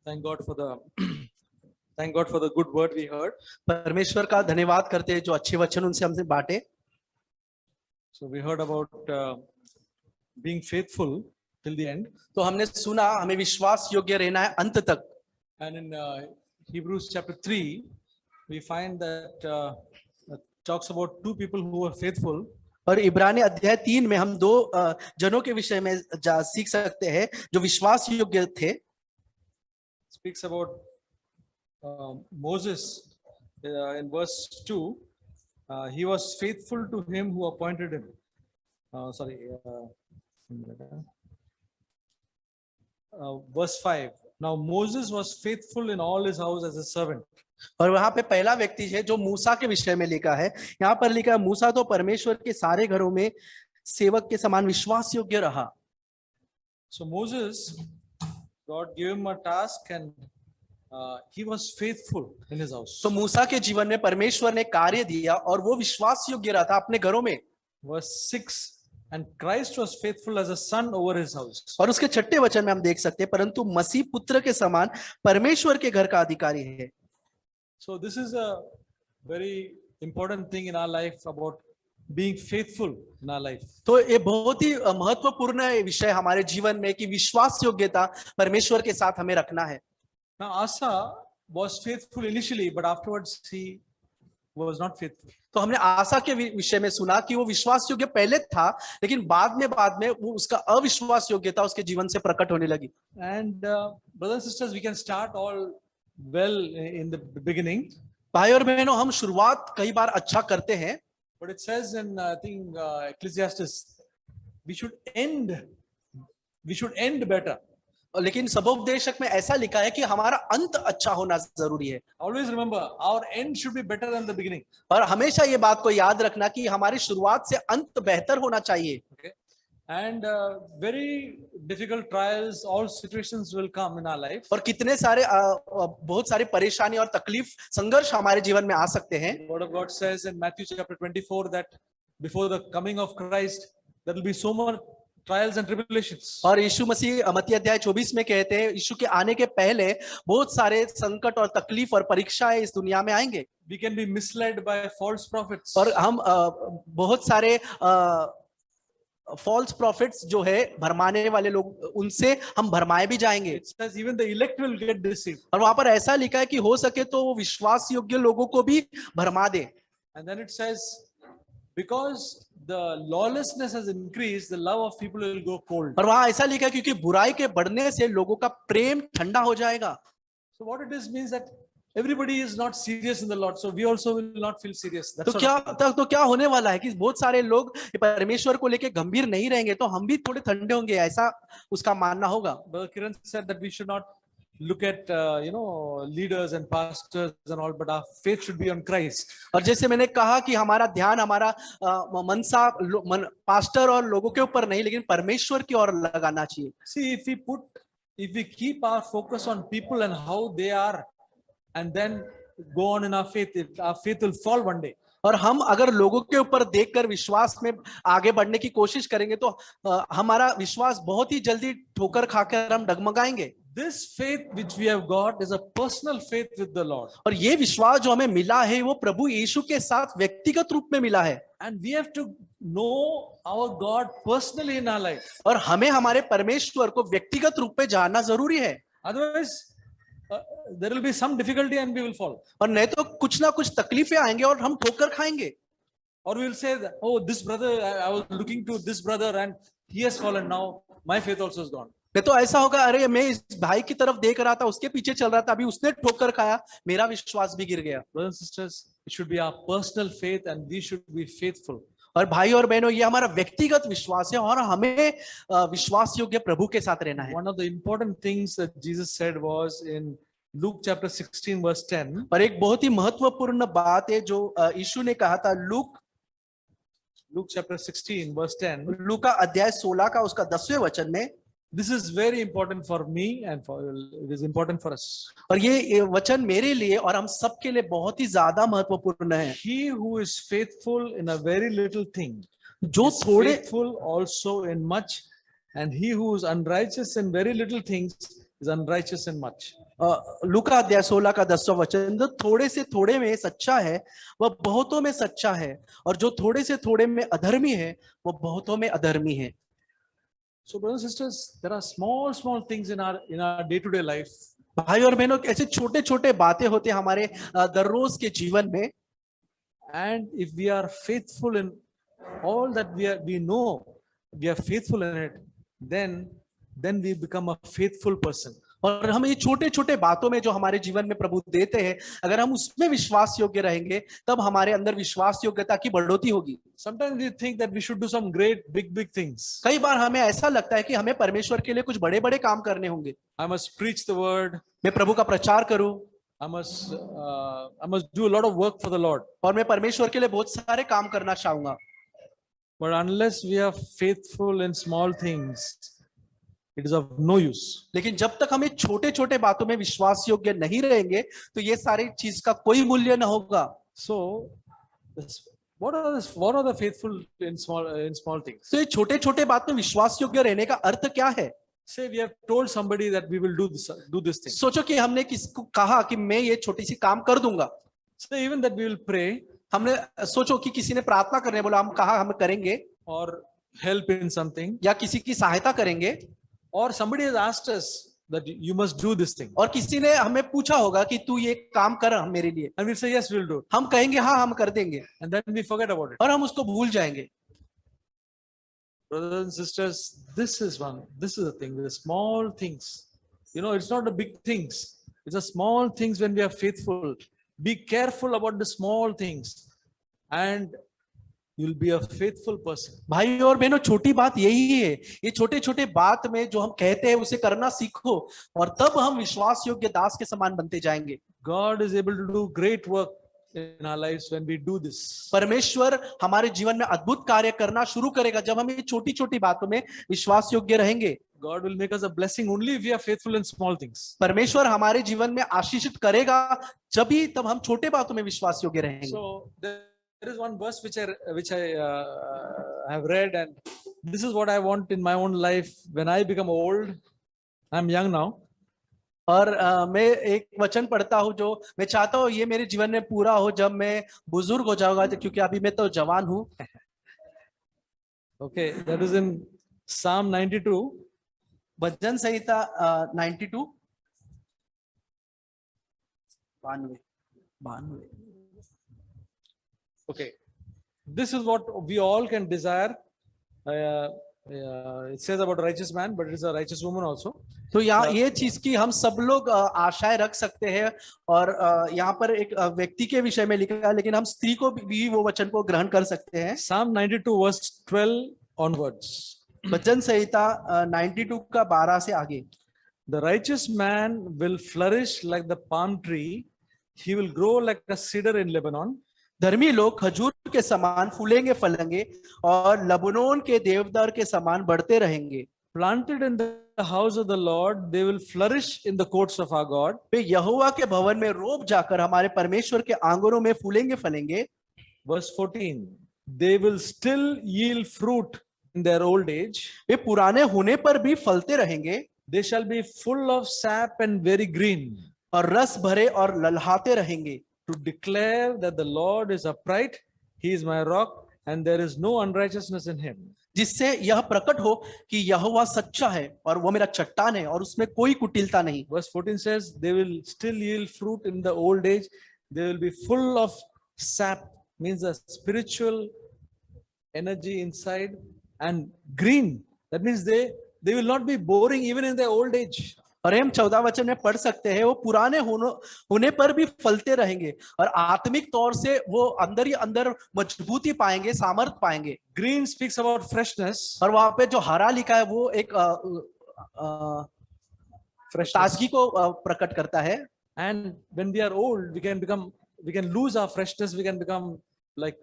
Thank God for the good word we heard. परमेश्वर का धन्यवाद करते हैं जो अच्छे वचन उनसे हमसे बांटे। So we heard about being faithful till the end. तो हमने सुना हमें विश्वास योग्य रहना है अंत तक। And in Hebrews chapter 3, we find that it talks about two people who were faithful. और इब्रानी अध्याय 3 में हम दो जनों के विषय में सीख सकते हैं जो विश्वास योग्य थे. Speaks about Moses in verse 2. He was faithful to him who appointed him. Verse 5. Now Moses was faithful in all his house as a servant. और वहां पे पहला व्यक्ति है जो मूसा के विषय में लिखा है. यहाँ पर लिखा है मूसा तो परमेश्वर के सारे घरों में सेवक के समान विश्वास योग्य रहा. So Moses, God gave him a task and he was faithful in his house. तो मूसा के जीवन में परमेश्वर ने कार्य दिया और वो विश्वास योग्य रहा था अपने घरों में. Verse 6. And Christ was faithful as a son over his house. और उसके 6ठे वचन में हम देख सकते हैं परंतु मसीह पुत्र के समान परमेश्वर के घर का अधिकारी है. So this is a very important thing in our life about being faithful in our life. तो ये बहुत ही महत्वपूर्ण विषय हमारे जीवन में कि विश्वास योग्यता परमेश्वर के साथ हमें रखना है. Now Asa was faithful initially, but afterwards he was not faithful. तो हमने आशा के विषय में सुना कि वो विश्वास योग्य पहले था लेकिन बाद में वो उसका अविश्वास योग्यता उसके जीवन से प्रकट होने लगी. And brothers and sisters, we can start all well in the beginning. भाई और बहनों हम शुरुआत कई बार अच्छा करते हैं. But it says in I think Ecclesiastes, we should end better. लेकिन सबोपदेशक में ऐसा लिखा है कि हमारा अंत अच्छा होना जरूरी है. Always remember, our end should be better than the beginning. और हमेशा ये बात को याद रखना कि हमारी शुरुआत से अंत बेहतर होना चाहिए. Okay. And very difficult trials, all situations will come in our life. और कितने सारे बहुत सारी परेशानी और तकलीफ संघर्ष हमारे जीवन में आ सकते हैं. The word of God says in Matthew chapter 24 that before the coming of Christ there will be so much trials and tribulations. और यीशु मसीह मत्ती अध्याय 24 में कहते हैं यीशु के आने के पहले बहुत सारे संकट और तकलीफ और परीक्षाएं इस दुनिया में आएंगे. We can be misled by false prophets. और हम बहुत सारे फॉल्स प्रॉफिट्स जो है भरमाने वाले लोग उनसे हम भरमाए भी जाएंगे. It says even the elect will get deceived. और वहां पर ऐसा लिखा है कि हो सके तो वो विश्वास योग्य लोगों को भी भरमा दे. And then it says because the lawlessness has increased, the love of people will go cold. और वहां ऐसा लिखा है क्योंकि बुराई के बढ़ने से लोगों का प्रेम ठंडा हो जाएगा. So what it is means that everybody is not serious in the Lord, so we also will not feel serious. तो क्या होने वाला है कि बहुत सारे लोग परमेश्वर को लेके गंभीर नहीं रहेंगे तो हम भी थोड़े ठंडे होंगे, ऐसा उसका मानना होगा. Brother Kiran said that we should not look at leaders and pastors and all, but our faith should be on Christ. और जैसे मैंने कहा कि हमारा ध्यान हमारा मनसा पास्टर और लोगों के ऊपर नहीं लेकिन परमेश्वर की ओर लगाना चाहिए. See, if we keep our focus on people and how they are and then go on in our faith will fall one day. और हम अगर लोगों के ऊपर देखकर विश्वास में आगे बढ़ने की कोशिश करेंगे तो हमारा विश्वास बहुत ही जल्दी ठोकर खाकर हम डगमगाएंगे. This faith which we have got is a personal faith with the Lord. और ये विश्वास जो हमें मिला है वो प्रभु यीशु के साथ व्यक्तिगत रूप में मिला है. And we have to know our God personally in our life. और हमें हमारे परमेश्वर को व्यक्तिगत रूप में जानना जरूरी है. Otherwise there will be some difficulty and we will fall. और नहीं तो कुछ ना कुछ तकलीफें आएंगे और हम ठोकर खाएंगे. Or we will say that, oh, this brother, I was looking to this brother and he has fallen, now my faith also is gone. नहीं तो ऐसा होगा अरे मैं इस भाई की तरफ देख रहा था उसके पीछे चल रहा था अभी उसने ठोकर खाया मेरा विश्वास भी गिर गया. Brothers and sisters, it should be our personal faith and we should be faithful. और भाई और बहनों ये हमारा व्यक्तिगत विश्वास है और हमें विश्वास योग्य प्रभु के साथ रहना है. One of the important things that Jesus said was in Luke chapter 16 verse 10. और एक बहुत ही महत्वपूर्ण बात है जो यीशु ने कहा था Luke chapter 16 verse 10. लूका अध्याय 16 का उसका 10वें वचन में. This is very important for me and it is important for us. और ये वचन मेरे लिए और हम सब के लिए बहुत ही ज्यादा महत्वपूर्ण है. He who is faithful in a very little thing जो is थोड़े faithful also in much, and he who is unrighteous in very little things is unrighteous in much. लूका अध्याय 16 का 10वां वचन जो थोड़े से थोड़े में सच्चा है वह बहुतों में सच्चा है और जो थोड़े से थोड़े में अधर्मी है वह बहुतों में अधर्मी है. So brothers and sisters, there are small things in our day-to-day life. भाई और बहनों, ऐसे छोटे छोटे बातें होते हैं हमारे दररोज के जीवन में, And if we are faithful in all that we know, we are faithful in it, then we become a faithful person. और हम ये छोटे छोटे बातों में जो हमारे जीवन में प्रभु देते हैं, अगर हम उसमें विश्वास योग्य रहेंगे, तब हमारे अंदर विश्वास योग्यता की बढ़ोतरी होगी। Sometimes we think that we should do some great big things. कई बार हमें ऐसा लगता है कि हमें परमेश्वर के लिए कुछ बड़े बड़े काम करने होंगे। I must preach the word. मैं प्रभु का प्रचार करूं, I must do a lot of work for the Lord. और मैं परमेश्वर के लिए बहुत सारे काम करना चाहूंगा। But unless we are faithful in small things, it is of no use. लेकिन जब तक हमें छोटे छोटे बातों में विश्वास योग्य नहीं रहेंगे, तो ये सारी चीज का कोई मूल्य न होगा। So, what are the faithful in small things? तो ये छोटे छोटे बात में विश्वास योग्य रहने का अर्थ क्या है? Say we have told somebody that we will do this thing. सोचो कि हमने किसको कहा कि मैं ये छोटी सी काम कर दूंगा। Say even that we will pray हमने सोचो कि किसी ने प्रार्थना करने बोला, हम कहा हम करेंगे, or help in something, या किसी की सहायता करेंगे, or somebody has asked us that you must do this thing, और किसी ने हमें पूछा होगा कि तू ये काम कर मेरे लिए, and we say yes, we will do it, हम कहेंगे हाँ हम कर देंगे, and then we forget about it. और हम उसको भूल जाएंगे। Brothers and sisters, this is the thing, the small things. It's not the big things. It's the small things when we are faithful. Be careful about the small things, and you'll be a faithful person. भाई और बहनों, छोटी बात यही है, ये छोटे छोटे बात में जो हम कहते हैं उसे करना सीखो, और तब हम विश्वास योग्य दास के समान बनते जाएंगे। God is able to do great work in our lives when we do this. परमेश्वर हमारे जीवन में अद्भुत कार्य करना शुरू करेगा जब हम ये छोटी छोटी बातों में विश्वास योग्य रहेंगे। God will make us a blessing only if we are faithful in small things. परमेश्वर हमारे जीवन में आशीषित करेगा तब हम छोटे बातों में विश्वास योग्य रहेंगे। So there is one verse which I have read, and this is what I want in my own life when I become old. I'm young now. और मैं एक वचन पढ़ता हूँ जो मैं चाहता हूँ ये मेरे जीवन में पूरा हो जब मैं बुजुर्ग हो जाऊंगा, क्योंकि अभी मैं तो जवान हूँ। Okay, that is in Psalm 92. Bhajan Samhita 92 92। Okay, this is what we all can desire. It says about a righteous man, but it is a righteous woman also. तो यहाँ ये चीज की हम सब लोग आशाएं रख सकते हैं, और यहाँ पर एक व्यक्ति के विषय में लिखा है, लेकिन हम स्त्री को भी वो वचन को ग्रहण कर सकते हैं। Psalm 92 verse 12 onwards. भजन संहिता 92 का 12 से आगे। The righteous man will flourish like the palm tree. He will grow like a cedar in Lebanon. धर्मी लोग खजूर के समान फूलेंगे फलेंगे, और लबनोन के देवदार के समान बढ़ते रहेंगे। Planted in the house of the Lord, they will flourish in the courts of our God. वे यहोवा के भवन में रोप जाकर हमारे परमेश्वर के आंगनों में फूलेंगे फलेंगे। Verse 14. They will still yield fruit in their old age. वे पुराने होने पर भी फलते रहेंगे, They shall be full of sap and very green, और रस भरे और ललहाते रहेंगे। to declare that the Lord is upright, he is my rock, and there is no unrighteousness in him. जिससे यह प्रकट हो कि यहोवा सच्चा है और वो मेरा चट्टान है और उसमें कोई कुटिलता नहीं। Verse 14 says, they will still yield fruit in the old age. They will be full of sap, means a spiritual energy inside, and green. That means they will not be boring even in their old age. और हम 14 वचन में पढ़ सकते हैं, वो पुराने होने पर भी फलते रहेंगे, और आत्मिक तौर से वो अंदर ही अंदर मजबूती पाएंगे, सामर्थ पाएंगे। Green speaks about freshness. और वहां पे जो हरा लिखा है वो एक ताजगी को प्रकट करता है। And when we are old, we can lose our freshness. We can become like,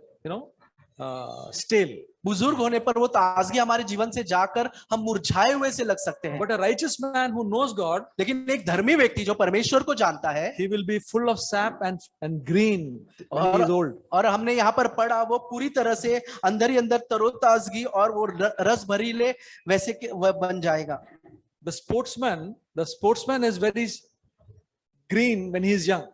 stale. बुजुर्ग होने पर वो ताजगी हमारे जीवन से जाकर हम मुरझाए हुए से लग सकते हैं। But a righteous man who knows God, लेकिन एक धर्मी व्यक्ति जो परमेश्वर को जानता है, he will be full of sap and green when he is old. और हमने यहाँ पर पढ़ा वो पूरी तरह से अंदर ही अंदर तरोताजगी और वो रस भरीले वैसे बन जाएगा। The sportsman is very green when he is young.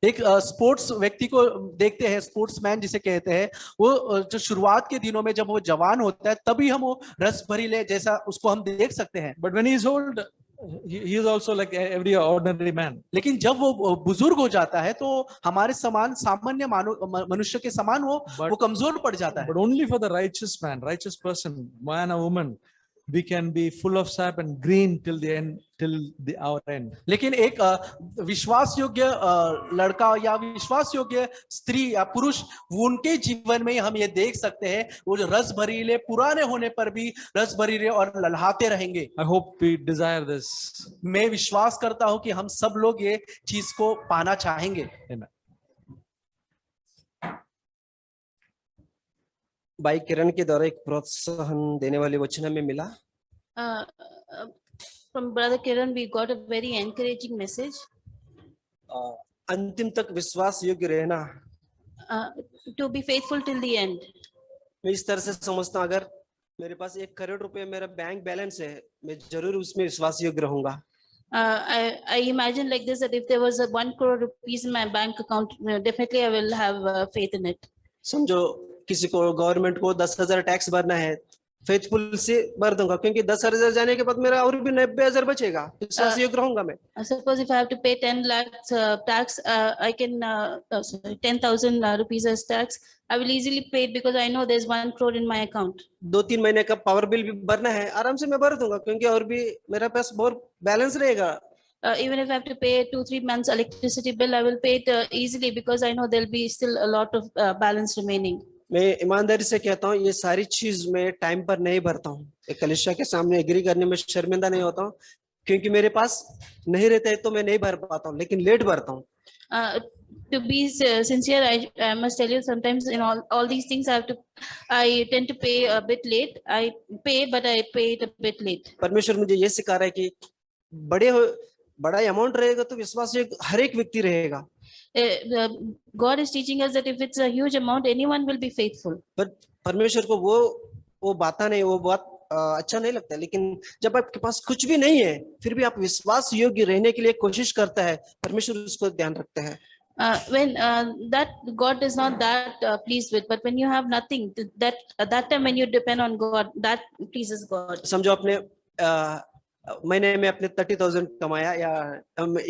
एक स्पोर्ट्स व्यक्ति को देखते हैं, स्पोर्ट्समैन जिसे कहते हैं, वो जो शुरुआत के दिनों में जब वो जवान होता है तभी हम वो रस भरीले जैसा उसको हम देख सकते हैं। But when he is old, He is also like every ordinary man. लेकिन जब वो बुजुर्ग हो जाता है तो हमारे समान सामान्य मनुष्य के समान वो कमजोर पड़ जाता है। But only for the righteous man, righteous person, man or woman, we can be full of sap and green till the end, our end. लेकिन एक विश्वास योग्य लड़का या विश्वास योग्य स्त्री या पुरुष, उनके जीवन में हम ये देख सकते हैं वो जो रस भरीले पुराने होने पर भी रस भरीले और ललहाते रहेंगे। I hope we desire this. मैं विश्वास करता हूं कि हम सब लोग ये चीज को पाना चाहेंगे। Amen. भाई किरण के द्वारा एक प्रोत्साहन देने वाले वचन हमें मिला। From Brother Kiran, we got a very encouraging message. अंतिम तक विश्वास योग्य रहना। To be faithful till the end. मैं इस तरह से समझता हूँ, अगर मेरे पास 1 करोड़ रुपए मेरा बैंक बैलेंस है, मैं जरूर उसमें विश्वास योग्य रहूंगा। I imagine like this, that if there was a 1 crore rupees in my bank account, definitely I will have faith in it. समझो किसी को गवर्नमेंट को 10,000 टैक्स भरना है, फेथफुल से भर दूंगा, क्योंकि 10,000 जाने के बाद मेरा और भी 90,000 बचेगा, विश्वास योग्य रहूंगा मैं। Suppose if I have to pay 10 lakhs tax, I can 10,000 rupees as tax. I will easily pay it because I know there's 1 crore in my account. 2-3 महीने का पावर बिल भी भरना है, आराम से मैं भर दूंगा, क्योंकि और भी मेरे पास बहुत बैलेंस रहेगा। Even if I have to pay 2-3 months electricity bill, I will pay it easily because I know there'll be still a lot of balance remaining. मैं ईमानदारी से कहता हूँ, ये सारी चीज मैं टाइम पर नहीं भरता हूँ। एक कलीसिया के सामने एग्री करने में शर्मिंदा नहीं होता हूँ, क्योंकि मेरे पास नहीं रहता है तो मैं नहीं भर पाता हूँ, लेकिन लेट भरता हूँ। To be sincere, I must tell you, sometimes in all these things I tend to pay a bit late. I pay, but I pay it a bit late. परमेश्वर मुझे ये सिखा रहा है कि बड़ा अमाउंट रहेगा तो विश्वास हर एक व्यक्ति रहेगा। God is teaching us that if it's a huge amount, anyone will be faithful. पर परमेश्वर को वो बात नहीं, वो बात अच्छा नहीं लगता, लेकिन जब आपके पास कुछ भी नहीं है फिर भी आप विश्वास योग्य रहने के लिए कोशिश करता है, परमेश्वर उसको ध्यान रखता है। When that God is not that pleased with, but when you have nothing, that time when you depend on God, that pleases God. समझो अपने महीने में अपने 30,000 कमाया, या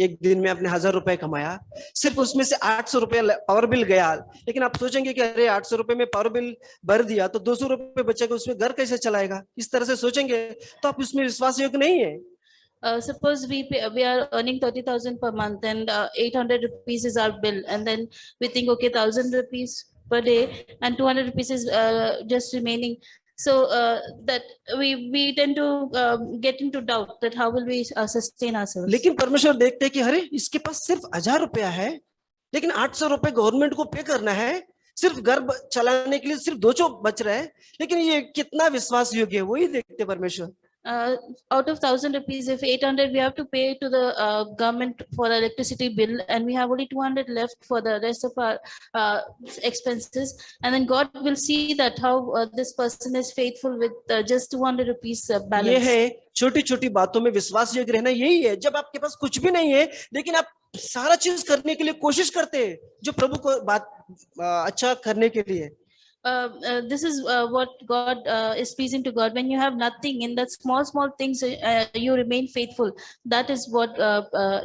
एक दिन में अपने 1,000 रुपए कमाया, सिर्फ उसमें से 800 रुपए पावर बिल गया, लेकिन आप सोचेंगे कि अरे 800 रुपए में पावर बिल भर दिया तो 200 रुपए बचेगा, उसमें घर कैसे चलाएगा, इस तरह से सोचेंगे तो आप उसमें विश्वास योग्य नहीं है। Suppose we are earning 30,000 per month and 800 rupees is our bill, and then we think, okay, 1,000 rupees per day and 200 rupees is just remaining. So that we tend to get into doubt that how will we sustain ourselves. लेकिन परमेश्वर देखते हैं कि अरे इसके पास सिर्फ 1,000 रुपया है, लेकिन 800 रुपए गवर्नमेंट को पे करना है, सिर्फ घर चलाने के लिए सिर्फ 200 बच रहा है, लेकिन ये कितना विश्वास योग्य है, वही देखते परमेश्वर। Out of 1,000 rupees, if 800 we have to pay to the government for electricity bill, and we have only 200 left for the rest of our expenses, and then God will see that how this person is faithful with just 200 rupees balance. ये है छोटी छोटी बातों में विश्वास योग्य रहना, यही है जब आपके पास कुछ भी नहीं है लेकिन आप सारा चीज करने के लिए कोशिश करते हैं जो प्रभु को बात अच्छा करने के लिए। This is what God is pleasing to God. When you have nothing, in that small things you remain faithful. That is what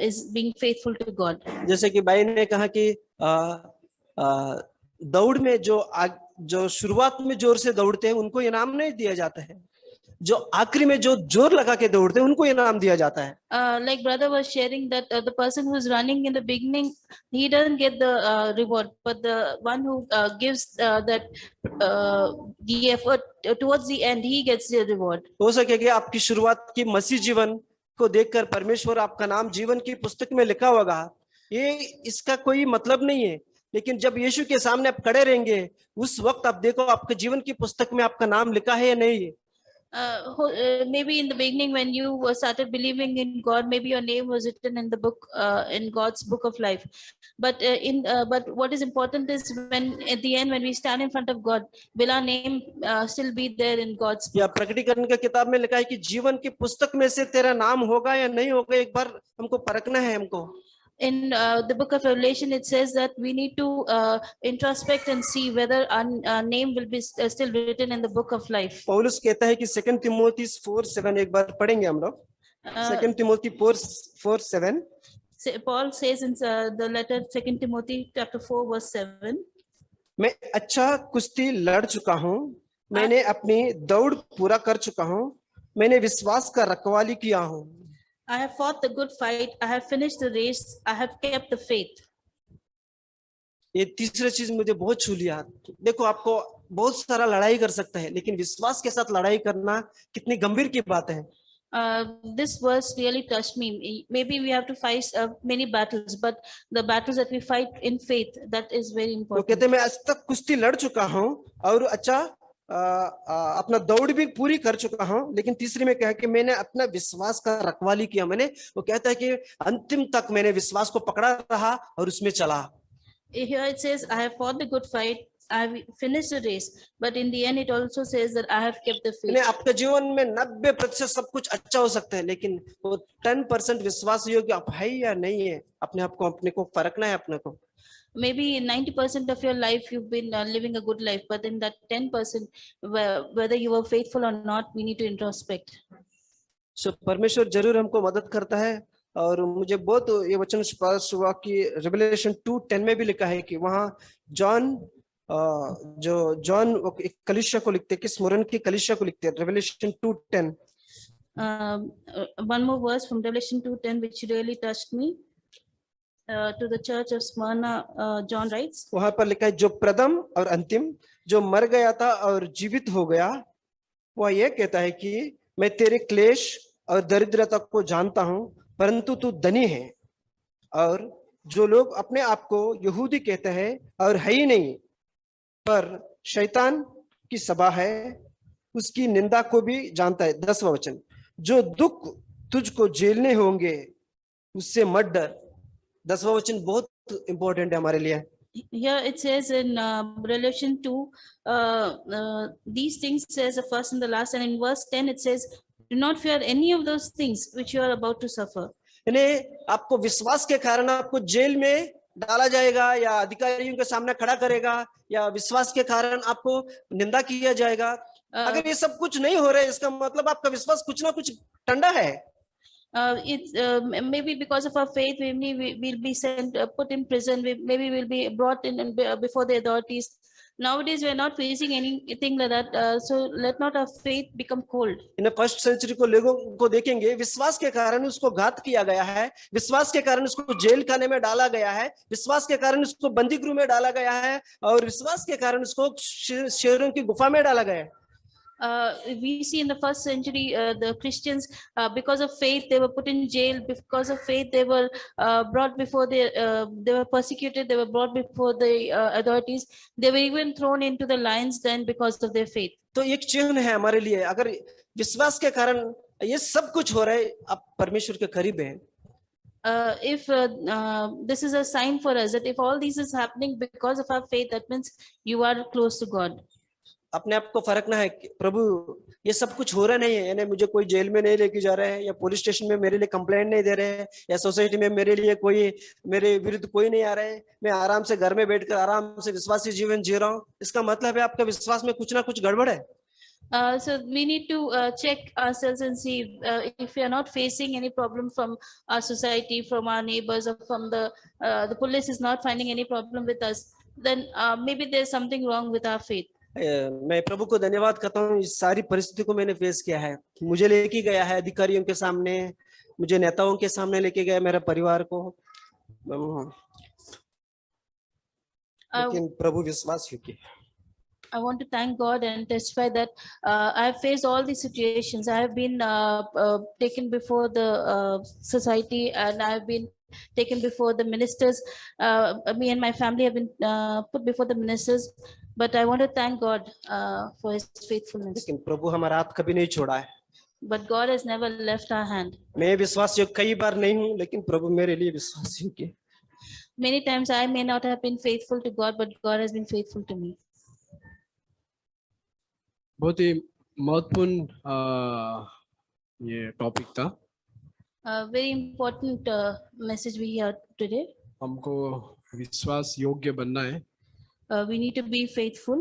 is being faithful to God. जैसे कि भाई ने कहा कि दौड़ में जो शुरुआत में जोर से दौड़ते हैं उनको इनाम नहीं दिया जाता है, जो आखिरी में जो जोर लगा के दौड़ते हैं उनको इनाम दिया जाता है। Like brother was sharing that the person who is running in the beginning, he doesn't get the reward, but the one who gives that the effort towards the end, he gets the reward. हो सके कि आपकी शुरुआत की मसीह जीवन को देखकर परमेश्वर आपका नाम जीवन की पुस्तक में लिखा होगा, ये इसका कोई मतलब नहीं है, लेकिन जब यीशु के सामने आप खड़े रहेंगे उस वक्त आप देखो आपके जीवन की पुस्तक में आपका नाम लिखा है या नहीं है। Maybe in the beginning when you started believing in God, maybe your name was written in the book, in God's book of life. But but what is important is when at the end when we stand in front of God, will our name still be there in God's book? या प्रकटीकरण की किताब में लिखा है कि जीवन की पुस्तक में से तेरा नाम होगा या नहीं होगा, एक बार हमको परखना है हमको। In the book of Revelation, it says that we need to introspect and see whether our name will be still written in the book of life. पौलुस कहता है कि 2 तिमोथी 4:7 एक बार पढ़ेंगे हम लोग। Second Timothy 4:7. Paul says in the letter 2 Timothy chapter 4 verse 7. मैं अच्छा कुश्ती लड़ चुका हूँ, मैंने अपनी दौड़ पूरा कर चुका हूँ, मैंने विश्वास का रखवाली किया हूँ. I have fought the good fight, I have finished the race, I have kept the faith. ये तीसरी चीज मुझे बहुत छू लिया. देखो, आपको बहुत सारा लड़ाई कर सकता है, लेकिन विश्वास के साथ लड़ाई करना कितनी गंभीर की बात है. This verse really touched me. Maybe we have to fight many battles, but the battles that we fight in faith, that is very वो important. कहते हैं मैं आज तक कुश्ती लड़ चुका हूँ और अच्छा अपना दौड़ भी पूरी कर चुका हूँ, लेकिन तीसरी में कहा कि मैंने अपना विश्वास का रखवाली किया. मैंने, वो कहता है कि अंतिम तक मैंने विश्वास को पकड़ा रहा और उसमें चला. Here it says, I have fought the good fight, I have finished the race, but in the end it also says that I have kept the यानी faith. आपके जीवन में 90% सब कुछ अच्छा हो सकता है, लेकिन वो 10% विश्वास योग्य आप है या नहीं है, अपने को परखना है अपने को. Maybe 90% of your life you've been living a good life, but in that 10%, whether you were faithful or not, we need to introspect. सो परमेश्वर जरूर हमको मदद करता है. और मुझे बहुत ये वचन स्पष्ट हुआ कि रेवलेशन 2:10 में भी लिखा है कि वहां जॉन एक कलीसिया को लिखते, किस स्मरण की कलीसिया को लिखते हैं. Revelation 2:10. One more verse from Revelation 2:10 which really touched me. To the church of Smyrna, John writes, वहां पर लिखा है, जो प्रथम और अंतिम, जो मर गया था और जीवित हो गया, वह यह कहता है कि मैं तेरे क्लेश और दरिद्रता को जानता हूं, परंतु तू धनी है. और जो लोग अपने आप को यहूदी कहते हैं और है ही नहीं, पर शैतान की सभा है, उसकी निंदा को भी जानता है. 10वां वचन, जो दुख तुझको झेलने होंगे उससे मत डर. 10वां वचन बहुत इंपॉर्टेंट है हमारे लिए. here it says in Revelation 2, these things says the first and the last, and in verse 10 it says, do not fear any of those things which you are about to suffer. यानी आपको विश्वास के कारण आपको jail में डाला जाएगा या अधिकारियों के सामने खड़ा करेगा या विश्वास के कारण आपको निंदा किया जाएगा. अगर ये सब कुछ नहीं हो रहा है, इसका मतलब आपका विश्वास कुछ ना कुछ टंडा है. Maybe because of our faith, we will be sent, put in prison, maybe we'll be brought in and before the authorities. Nowadays, we are not facing anything like that, so let not our faith become cold. इन first century को लोगों को देखेंगे, विश्वास के कारण उसको घात किया गया है, विश्वास के कारण उसको जेल खाने में डाला गया है, विश्वास के कारण उसको बंदी गृह में डाला गया है, और विश्वास के कारण उसको शेरों की गुफा में डाला गया है. We see in the first century, the Christians, because of faith, they were put in jail. Because of faith, they were brought before they were persecuted. They were brought before the authorities. They were even thrown into the lions then because of their faith. तो एक चिन्ह है हमारे लिए, अगर विश्वास के कारण ये सब कुछ हो रहा है, आप परमेश्वर के करीब हैं. If this is a sign for us that if all this is happening because of our faith, that means you are close to God. अपने आप को फर्कना है, प्रभु ये सब कुछ हो रहा नहीं है, यानी मुझे कोई जेल में नहीं लेके जा रहे हैं, या पुलिस स्टेशन में मेरे लिए कंप्लेंट नहीं दे रहे हैं, या सोसाइटी में मेरे लिए कोई, मेरे विरुद्ध कोई नहीं आ रहा है, मैं आराम से घर में बैठकर आराम से विश्वासी जीवन जी रहा हूँ. इसका मतलब है आपका विश्वास में कुछ ना कुछ गड़बड़ है. So we need to check ourselves and see if we are not facing any problem from our society, from our neighbors, or from the police is not finding any problem with us, then maybe there's something wrong with our faith. मैं प्रभु को धन्यवाद करता हूँ, इस सारी परिस्थिति को मैंने फेस किया है. मुझे लेके गया है अधिकारियों के सामने, मुझे नेताओं के सामने लेके गया, मेरे परिवार को, लेकिन प्रभु विश्वास योग्य. I want to thank God and testify that I have faced all these situations. I have been taken before the society, and I have been taken before the ministers. Me and my family have been put before the ministers. But I want to thank God for His faithfulness. लेकिन प्रभु हमारा हाथ कभी नहीं छोड़ा है. But God has never left our hand. मैं विश्वास योग्य कई बार नहीं हूँ, लेकिन प्रभु मेरे लिए विश्वास योग्य. Many times I may not have been faithful to God, but God has been faithful to me. बहुत ही महत्वपूर्ण ये टॉपिक था. Very important message we heard today. हमको विश्वास योग्य बनना है. We need to be faithful.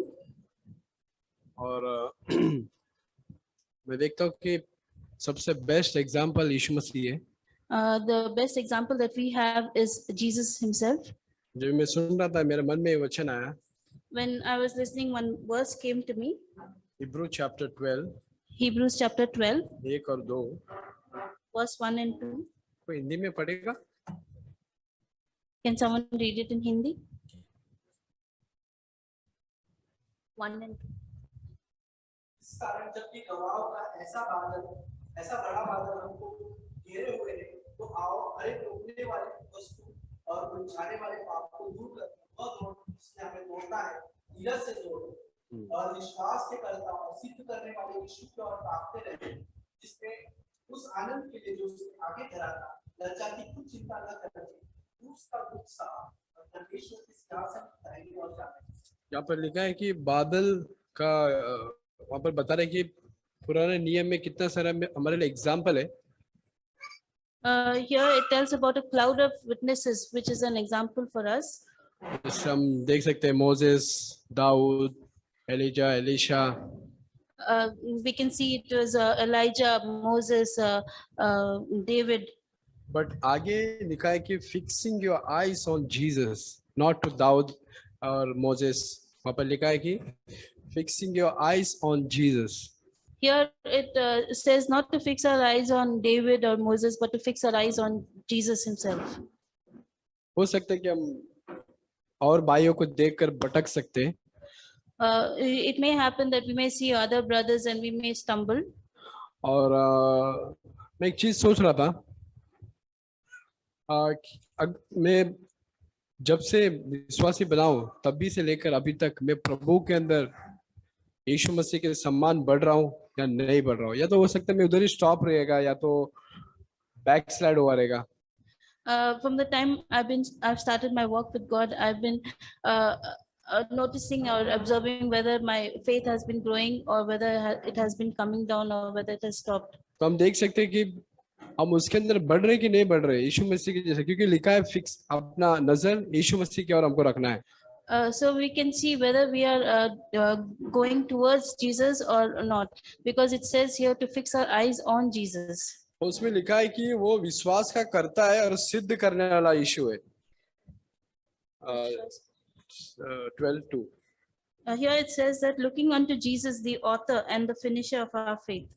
और मैं देखता हूँ कि सबसे बेस्ट एग्जाम्पल यीशु मसीह है। The best example that we have is Jesus himself. जब मैं सुन रहा था मेरे मन में ये वचन आया, When I was listening, one verse came to me, Hebrew chapter 12 Hebrews chapter 12, 1 और 2। verse 1 and 2. कोई हिंदी में पढ़ेगा? Can someone read it in Hindi? 1 and 2. इस कारण जबकि गवाहों का ऐसा बड़ा बादल हमको घेरे हुए है, तो आओ हर एक रोकने वाले वस्तु और उलझाने वाले पाप को दूर कर वह दौड़ जिसने हमें दौड़ना है, धीरज से दौड़ो और विश्वास के करता और सिद्ध करने वाले यीशु की ओर ताकते रहे, जिसमें उस आनंद के लिए जो उसने आगे धरा था, लज्जा की कुछ चिंता न करके उसका उत्साह और परमेश्वर के सिंहासन की दाहिनी ओर जाने। यहाँ पर लिखा है कि बादल का वहाँ पर बता रहे कि पुराने नियम में कितना सारा हमारे लिए एग्जाम्पल है। Here it tells about a cloud of witnesses, which is an example for us. जैसे हम देख सकते हैं मोसेस, दाऊद, Elijah, Elisha. We can see it was Elijah, Moses, David. But आगे लिखा है कि fixing your eyes on Jesus, not to दाऊद और मोसेस। वहाँ पर लिखा है कि fixing your eyes on Jesus. Here it says not to fix our eyes on David or Moses, but to fix our eyes on Jesus himself. हो सकता है कि हम और भाइयों को देखकर भटक सकते हैं। It may happen that we may see other brothers and we may stumble. और मैं एक चीज सोच रहा था, मैं जब से विश्वासी बनाऊं तभी से लेकर अभी तक मैं प्रभु के अंदर यीशु मसीह के सम्मान बढ़ रहा हूं या नहीं बढ़ रहा हूं, या तो हो सकता है मैं उधर ही स्टॉप रहेगा या तो बैक स्लाइड हुआ रहेगा। From the time I've started my walk with God, I've been noticing or observing whether my faith has been growing or whether it has been coming down or whether it has stopped. तो हम देख सकते हैं कि हम उसके अंदर बढ़ रहे कि नहीं बढ़ रहे यीशु मसीह के जैसे, क्योंकि लिखा है फिक्स अपना नजर यीशु मसीह की ओर हमको रखना है। So we can see whether we are going towards Jesus or not, because it says here to fix our eyes on Jesus. उसमें लिखा है कि वो विश्वास का करता है और सिद्ध करने वाला यीशु है। 12:2 Here it says that looking unto Jesus, the author and the finisher of our faith.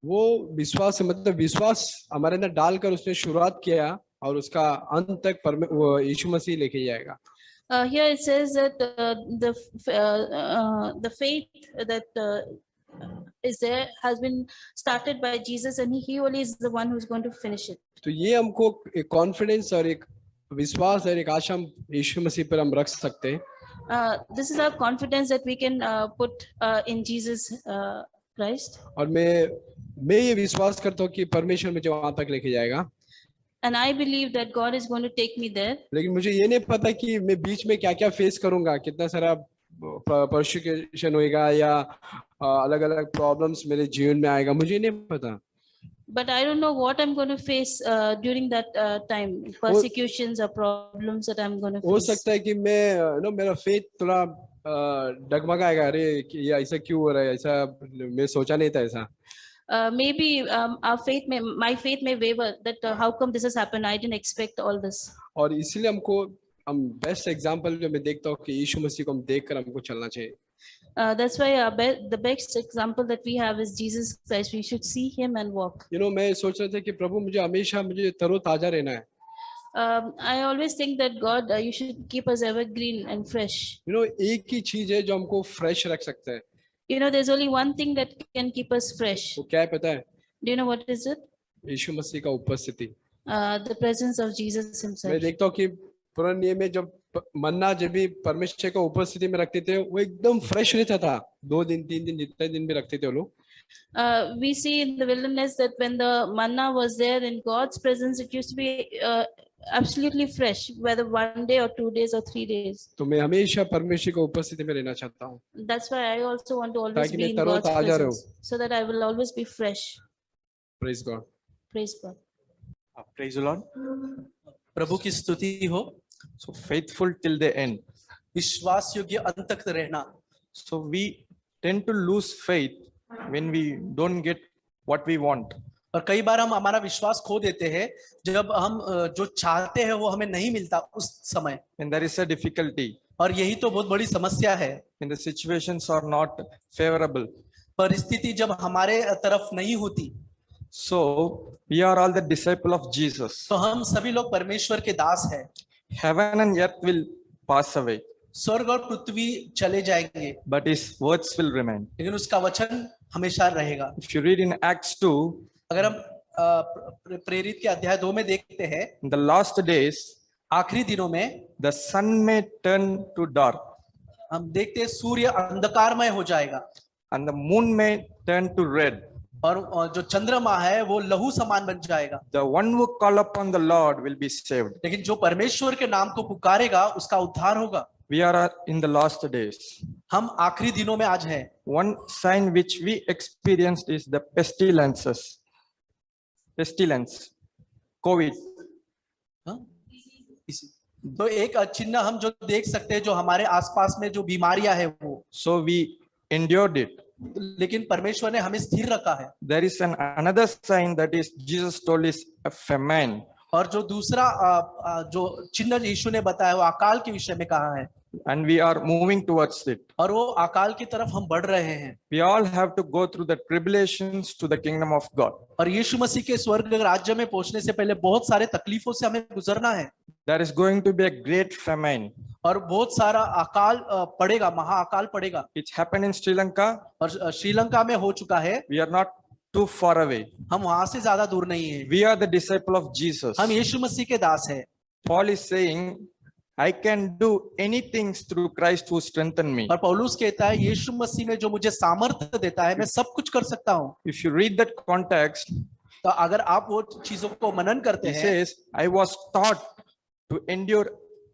वो विश्वास है, मतलब विश्वास हमारे अंदर डालकर उसने शुरुआत किया और उसका अंत तक वो यीशु मसीह लेके जाएगा। Here it says that the faith that is there has been started by Jesus, and he only is the one who's going to finish it. तो ये हमको एक कॉन्फिडेंस और एक विश्वास और एक आशा हम यीशु मसीह पर हम रख सकते हैं। This is our confidence that we can put in Jesus Christ. और मैं ये विश्वास करता हूँ कि परमेश्वर मुझे वहां तक लेके जाएगा। And I believe that God is going to take me there. लेकिन मुझे ये नहीं पता कि मैं बीच में क्या क्या फेस करूंगा, कितना सारा परसिक्यूशन होएगा या अलग अलग प्रॉब्लम्स मेरे जीवन में आएगा, मुझे नहीं पता। But I don't know what I'm going to face during that time, persecutions or problems that I'm going to face. हो सकता है कि मैं मेरा फेथ थोड़ा डगमगाएगा, अरे ये ऐसा क्यों हो रहा है, ऐसा मैं सोचा नहीं था ऐसा। Maybe my faith may waver that how come this has happened? I didn't expect all this. और इसलिए हम बेस्ट एग्जांपल जो मैं देखता हूँ कि यीशु मसीह को हम देखकर हमको चलना चाहिए। That's why the best example that we have is Jesus Christ. We should see him and walk. मैं सोच रहा था कि प्रभु मुझे तरोताजा रहना है। I always think that God, you should keep us evergreen and fresh. एक ही चीज है जो हमको फ्रेश रख सकता है। There's only one thing that can keep us fresh. वो क्या है पता है? Do you know what is it? यीशु मसीह का उपस्थिति। The presence of Jesus himself. मैं देखता हूँ कि पुराने नियम में जब मन्ना जब भी परमेश्वर को उपस्थिति में रखते थे वो एकदम फ्रेश रहता था, 2 दिन 3 दिन जितने दिन भी रखते थे वो लोग। We see in the wilderness that when the manna was there in God's presence, it used to be absolutely fresh, whether 1 day or 2 days or 3 days. तो मैं हमेशा परमेश्वर को उपस्थिति में रहना चाहता हूँ। That's why I also want to always ताकि be मैं in God's तरोताजा रहूं। presence, so that I will always be fresh. Praise God. Praise God. Praise the Lord. प्रभु की स्तुति हो। So faithful till the end. विश्वास योग्य अंत तक रहना। So we tend to lose faith when we don't get what we want. और कई बार हम हमारा विश्वास खो देते हैं जब हम जो चाहते हैं वो हमें नहीं मिलता उस समय, When there is a difficulty, और यही तो बहुत बड़ी समस्या है। when the situations are not favorable. परिस्थिति जब हमारे तरफ नहीं होती, So we are all the disciple of Jesus. तो हम सभी लोग परमेश्वर के दास हैं। Heaven and earth will pass away, स्वर्ग और पृथ्वी चले जाएंगे, but his words will remain. लेकिन उसका वचन हमेशा रहेगा। If you read in Acts 2, अगर हम प्रेरित के अध्याय 2 में देखते हैं, in the last days, आखिरी दिनों में the sun may turn to dark हम देखते हैं सूर्य अंधकारमय हो जाएगा, and the moon may turn to red. और जो चंद्रमा है वो लहू समान बन जाएगा, The one who call upon the Lord will be saved. लेकिन जो परमेश्वर के नाम को पुकारेगा उसका उद्धार होगा। We are in the last days. हम आखिरी दिनों में आज हैं। One sign which we experienced is the pestilence, COVID. हाँ? तो एक चिन्ह हम जो देख सकते हैं, जो हमारे आसपास में जो बीमारियां है वो, So we endured it. लेकिन परमेश्वर ने हमें स्थिर रखा है। There is another sign that is Jesus told is a famine. और जो दूसरा जो चिन्ह यीशु ने बताया वो अकाल के विषय में कहा है, And we are moving towards it. और वो अकाल की तरफ हम बढ़ रहे हैं। We all have to go through the tribulations to the kingdom of God. और यीशु मसीह के स्वर्ग राज्य में पहुंचने से पहले बहुत सारे तकलीफों से हमें गुजरना है। There is going to be a great famine. और बहुत सारा अकाल पड़ेगा, महाअकाल पड़ेगा। It happened in Sri Lanka. और श्रीलंका में हो चुका है। We are not too far away. हम वहां से ज्यादा दूर नहीं है। We are the disciple of Jesus. हम यीशु मसीह के दास हैं। Paul is saying, I can do anything through Christ who strengthened me. और पौलुस कहता है यीशु मसीह ने जो मुझे सामर्थ्य देता है मैं सब कुछ कर सकता हूँ। If you read that context, तो अगर आप वो चीजों को मनन करते he हैं, says, I was taught to endure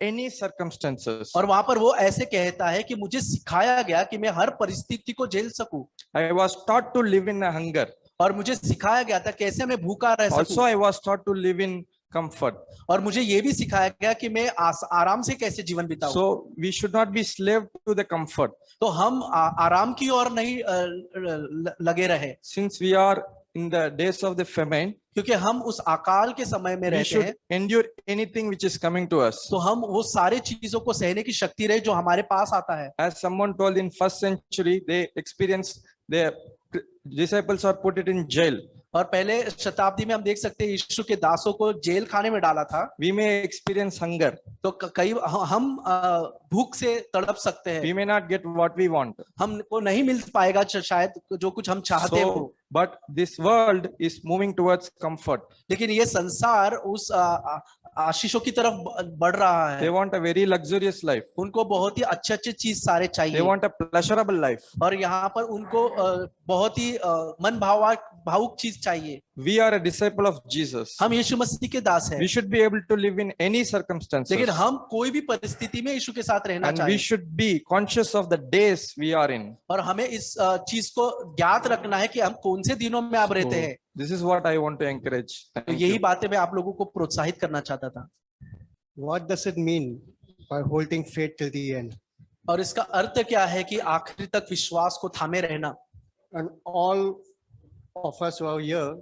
any circumstances. और वहां पर वो ऐसे कहता है कि मुझे सिखाया गया कि मैं हर परिस्थिति को झेल सकूं, I was taught to live in a hunger. और मुझे सिखाया गया था कैसे मैं भूखा रह Also, सकूं, I was taught to live in comfort. और मुझे ये भी सिखाया गया कि मैं आराम से कैसे जीवन बिताऊं। So we should not be slave to the comfort. तो हम आराम की ओर नहीं लगे रहे, Since we are in the days of the famine, क्योंकि हम उस अकाल के समय में we रहते should हैं। endure anything which is coming to us. तो हम वो सारे चीजों को सहने की शक्ति रहे जो हमारे पास आता है। As someone told in first century, they experienced, the disciples are put it in jail. और पहले शताब्दी में हम देख सकते हैं यीशु के दासों को जेल खाने में डाला था। We may experience hunger. तो कई हम भूख से तड़प सकते हैं, We may not get what we want. हमको नहीं मिल पाएगा शायद जो कुछ हम चाहते हो, So, but this world is moving towards comfort. लेकिन ये संसार उस आशीषों की तरफ बढ़ रहा They है। want a very luxurious life. उनको बहुत ही अच्छे अच्छे चीज सारे They चाहिए, want a pleasurable life. और यहाँ पर उनको बहुत ही मन भावुक चीज चाहिए। We are a disciple of Jesus. हम यीशु मसीह के दास हैं, We should be able to live in any circumstances. लेकिन हम कोई भी परिस्थिति में यीशु के साथ रहना And we चाहिए, should be conscious of the days we are in. और हमें इस चीज को ज्ञात रखना है कि हम कौन से दिनों में अब रहते हैं। This is what I want to encourage. तो Thank यही you. बातें मैं आप लोगों को प्रोत्साहित करना चाहता था। What does it mean by holding faith till the end? और इसका अर्थ क्या है कि आखिरी तक विश्वास को थामे रहना। And all of us who are here,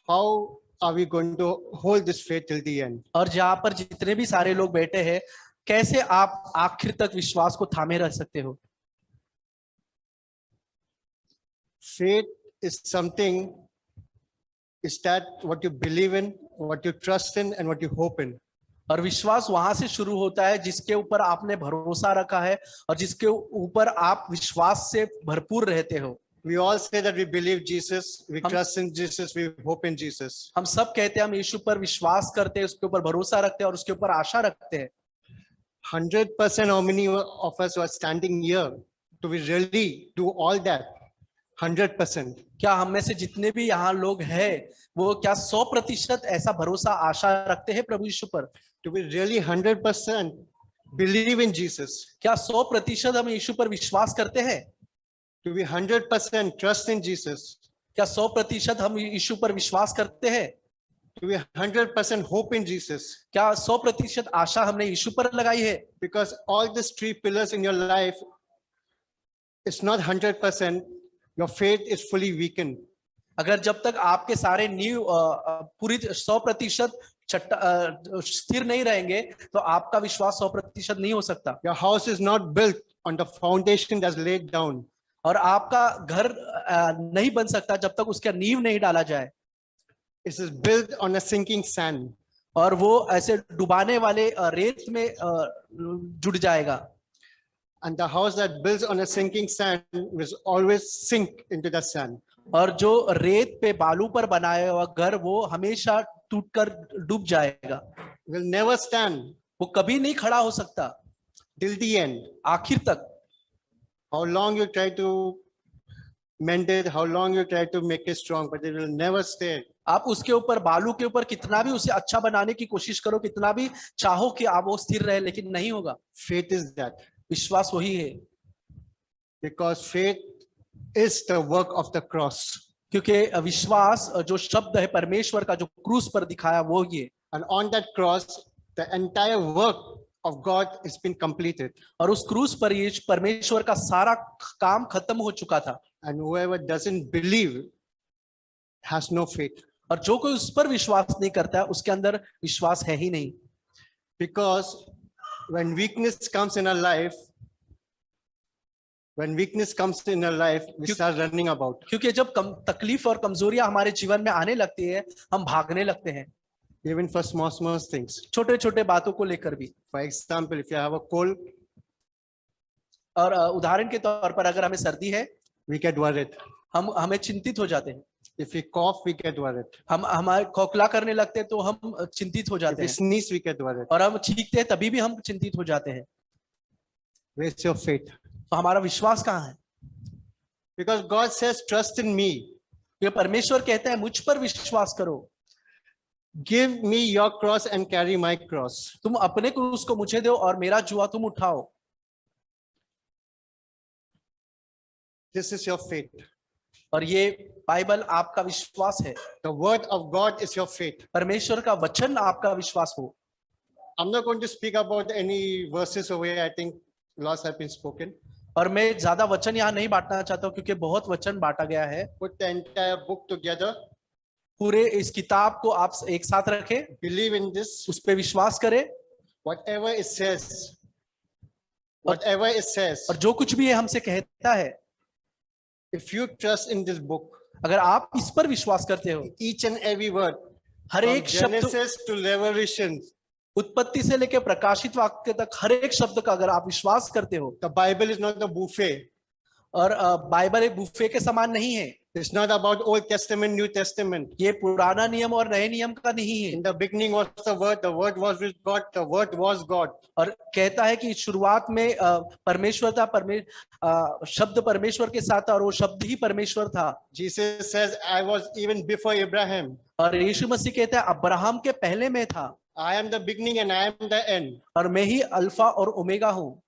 how are we going to hold this faith till the end? और जहाँ पर जितने भी सारे लोग बैठे हैं, कैसे आप आखिर तक विश्वास को थामे रह सकते हो? Faith is something, is that what you believe in, what you trust in, and what you hope in. और विश्वास वहां से शुरू होता है जिसके ऊपर आपने भरोसा रखा है और जिसके ऊपर आप विश्वास से भरपूर रहते हो। We all say that we believe Jesus, we हम- trust in Jesus, we hope in Jesus. हम सब कहते हैं हम यीशु पर विश्वास करते हैं, उसके ऊपर भरोसा रखते हैं और उसके ऊपर आशा रखते हैं। 100% how many of us who are standing here, do we really do all that? 100%. क्या हम में से जितने भी यहाँ लोग हैं वो क्या 100% ऐसा भरोसा आशा रखते हैं प्रभु यीशु पर? Do we really 100% believe in Jesus? क्या 100% हम यीशु पर विश्वास करते हैं? Do we 100% trust in Jesus? क्या 100% हम यीशु पर विश्वास करते हैं? Do we 100% hope in Jesus? क्या 100% आशा हमने यीशु पर लगाई है? Because all these three pillars in your life is not 100%, your faith is fully weakened. अगर जब तक आपके सारे नींव पूरी 100% स्थिर नहीं रहेंगे तो आपका विश्वास 100% नहीं हो सकता। Your house is not built on the foundation that's laid down. और आपका घर नहीं बन सकता जब तक उसका नींव नहीं डाला जाए। It is built on a sinking sand. और वो ऐसे डुबाने वाले रेत में जुड़ जाएगा। And the house that builds on a sinking sand will always sink into the sand. और जो रेत पे बालू पर बनाया हुआ घर वो हमेशा टूटकर डूब जाएगा। Will never stand वो कभी नहीं खड़ा हो सकता till the end. आखिर तक। How long you try to mend it, how long you try to make it strong, but it will never stay. आप उसके ऊपर बालू के ऊपर कितना भी उसे अच्छा बनाने की कोशिश करो, कितना भी चाहो कि आप वो स्थिर रहे, लेकिन नहीं होगा। Faith is that. विश्वास वही है। Because faith is the work of the cross. क्योंकि विश्वास जो शब्द है परमेश्वर का जो क्रूस पर दिखाया वो ये। And on that cross, the entire work of God has been completed. और उस क्रूस पर ये परमेश्वर का सारा काम खत्म हो चुका था। And whoever doesn't believe has no faith. और जो कोई उस पर विश्वास नहीं करता है उसके अंदर विश्वास है ही नहीं। Because when weakness comes in our life, we start running about. क्योंकि जब तकलीफ और कमजोरियां हमारे जीवन में आने लगती है हम भागने लगते हैं। Even for small things. छोटे छोटे बातों को लेकर भी। For example, if you have a cold, और उदाहरण के तौर पर अगर हमें सर्दी है we get worried. हमें चिंतित हो जाते हैं। If we cough, we get worried. हम हमारे खोखला करने लगते हैं तो हम चिंतित हो If जाते we हैं। sneeze, we get worried. और हम छींकते हैं तभी भी हम चिंतित हो जाते हैं। Where's your faith? तो हमारा विश्वास कहाँ है? Because God says, trust in me. ये परमेश्वर कहता है मुझ पर विश्वास करो। Give me your cross and carry my cross. तुम अपने क्रूस को मुझे दो और मेरा जुआ तुम उठाओ। This is your faith. और ये बाइबल आपका विश्वास है। The word of God is your faith. परमेश्वर का वचन आपका विश्वास हो। I'm not going to speak about any verses over here. I think lots have been spoken. और मैं ज्यादा वचन यहाँ नहीं बांटना चाहता हूँ क्योंकि बहुत वचन बांटा गया है। Put the entire book together. पूरे इस किताब को आप एक साथ रखें। Believe in this. उस पे विश्वास करें। Whatever it says. Whatever it says. और जो कुछ भी ये हमसे कहता है, If you trust in this book, अगर आप इस पर विश्वास करते हो, each and every word, her from एक शब्द, Genesis to Revelation, उत्पत्ति से लेकर प्रकाशित वाक्य तक हर एक शब्द का अगर आप विश्वास करते हो, the Bible is not a buffet. और बाइबल एक बुफे के समान नहीं है। It's not about Old Testament, New Testament. ये पुराना नियम और नए नियम का नहीं है। In the beginning was the word was with God, the word was God. और कहता है कि शुरुआत में परमेश्वर था, शब्द परमेश्वर के साथ था और वो शब्द ही परमेश्वर था। Jesus says, I was even before Abraham. और यीशु मसीह कहता है अब्राहम के पहले में था। I am the beginning and I am the end. और मैं ही अल्फा और ओमेगा हूँ।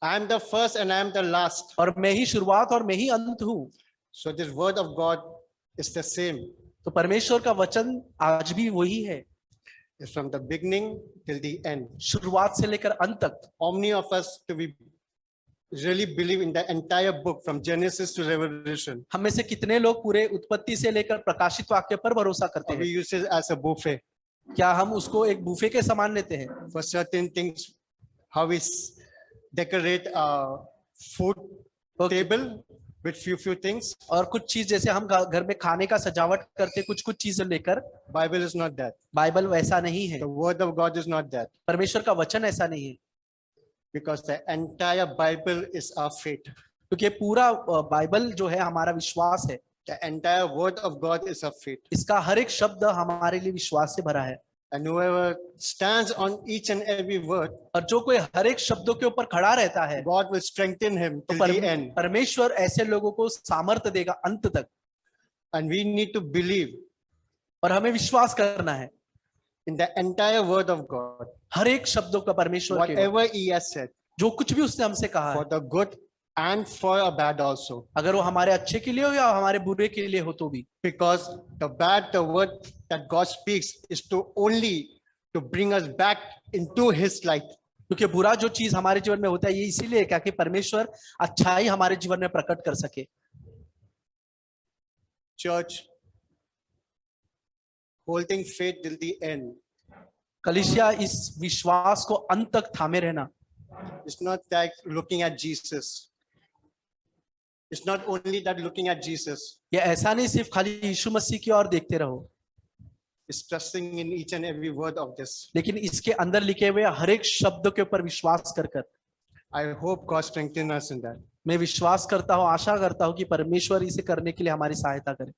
I am the first and I am the last. और मैं ही शुरुआत और मैं ही अंत हूँ। So this word of God is the same. तो परमेश्वर का वचन आज भी वही है। It's from the beginning till the end. शुरुआत से लेकर अंत तक। How many of us do we really believe in the entire book from Genesis to Revelation? हम में से कितने लोग पूरे उत्पत्ति से लेकर प्रकाशित वाक्य पर भरोसा करते Or we हैं? use it as a buffet? क्या हम उसको एक बुफे के समान लेते हैं? For certain things, how we decorate a food table with few things. और कुछ चीज जैसे हम घर में खाने का सजावट करते कुछ चीजें लेकर, Bible is not that. Bible वैसा नहीं है। The word of God is not that. परमेश्वर का वचन ऐसा नहीं है। Because the entire Bible is our faith. क्योंकि पूरा बाइबल जो है हमारा विश्वास है। The entire word of God is our faith. इसका हर एक शब्द हमारे लिए विश्वास से भरा है। And whoever stands on each and every word, और जो कोई हर एक शब्दों के ऊपर खड़ा रहता है, God will strengthen him तो till the end. परमेश्वर ऐसे लोगों को सामर्थ्य देगा अंत तक। And we need to believe और हमें विश्वास करना है in the entire word of God. हर एक शब्दों का परमेश्वर के, Whatever he has said, जो कुछ भी उसने हमसे कहा for है, the good and for a bad also. अगर वो हमारे अच्छे के लिए हो या हमारे बुरे के लिए हो तो भी। Because the word that God speaks is to only to bring us back into his light. क्योंकि बुरा जो चीज हमारे जीवन में होता है ये इसीलिए क्या कि परमेश्वर अच्छाई हमारे जीवन में प्रकट कर सके। church, holding faith till the end. कलीसिया इस विश्वास को अंत तक थामे रहना, It's not like looking at Jesus. It's not only that looking at Jesus. ये ऐसा नहीं सिर्फ खाली यीशु मसीह की ओर देखते रहो, It's trusting in each and every word of this. लेकिन इसके अंदर लिखे हुए हर एक शब्द के ऊपर विश्वास कर कर I hope God strengthen us in that. मैं विश्वास करता हूँ, आशा करता हूँ कि परमेश्वर इसे करने के लिए हमारी सहायता करे।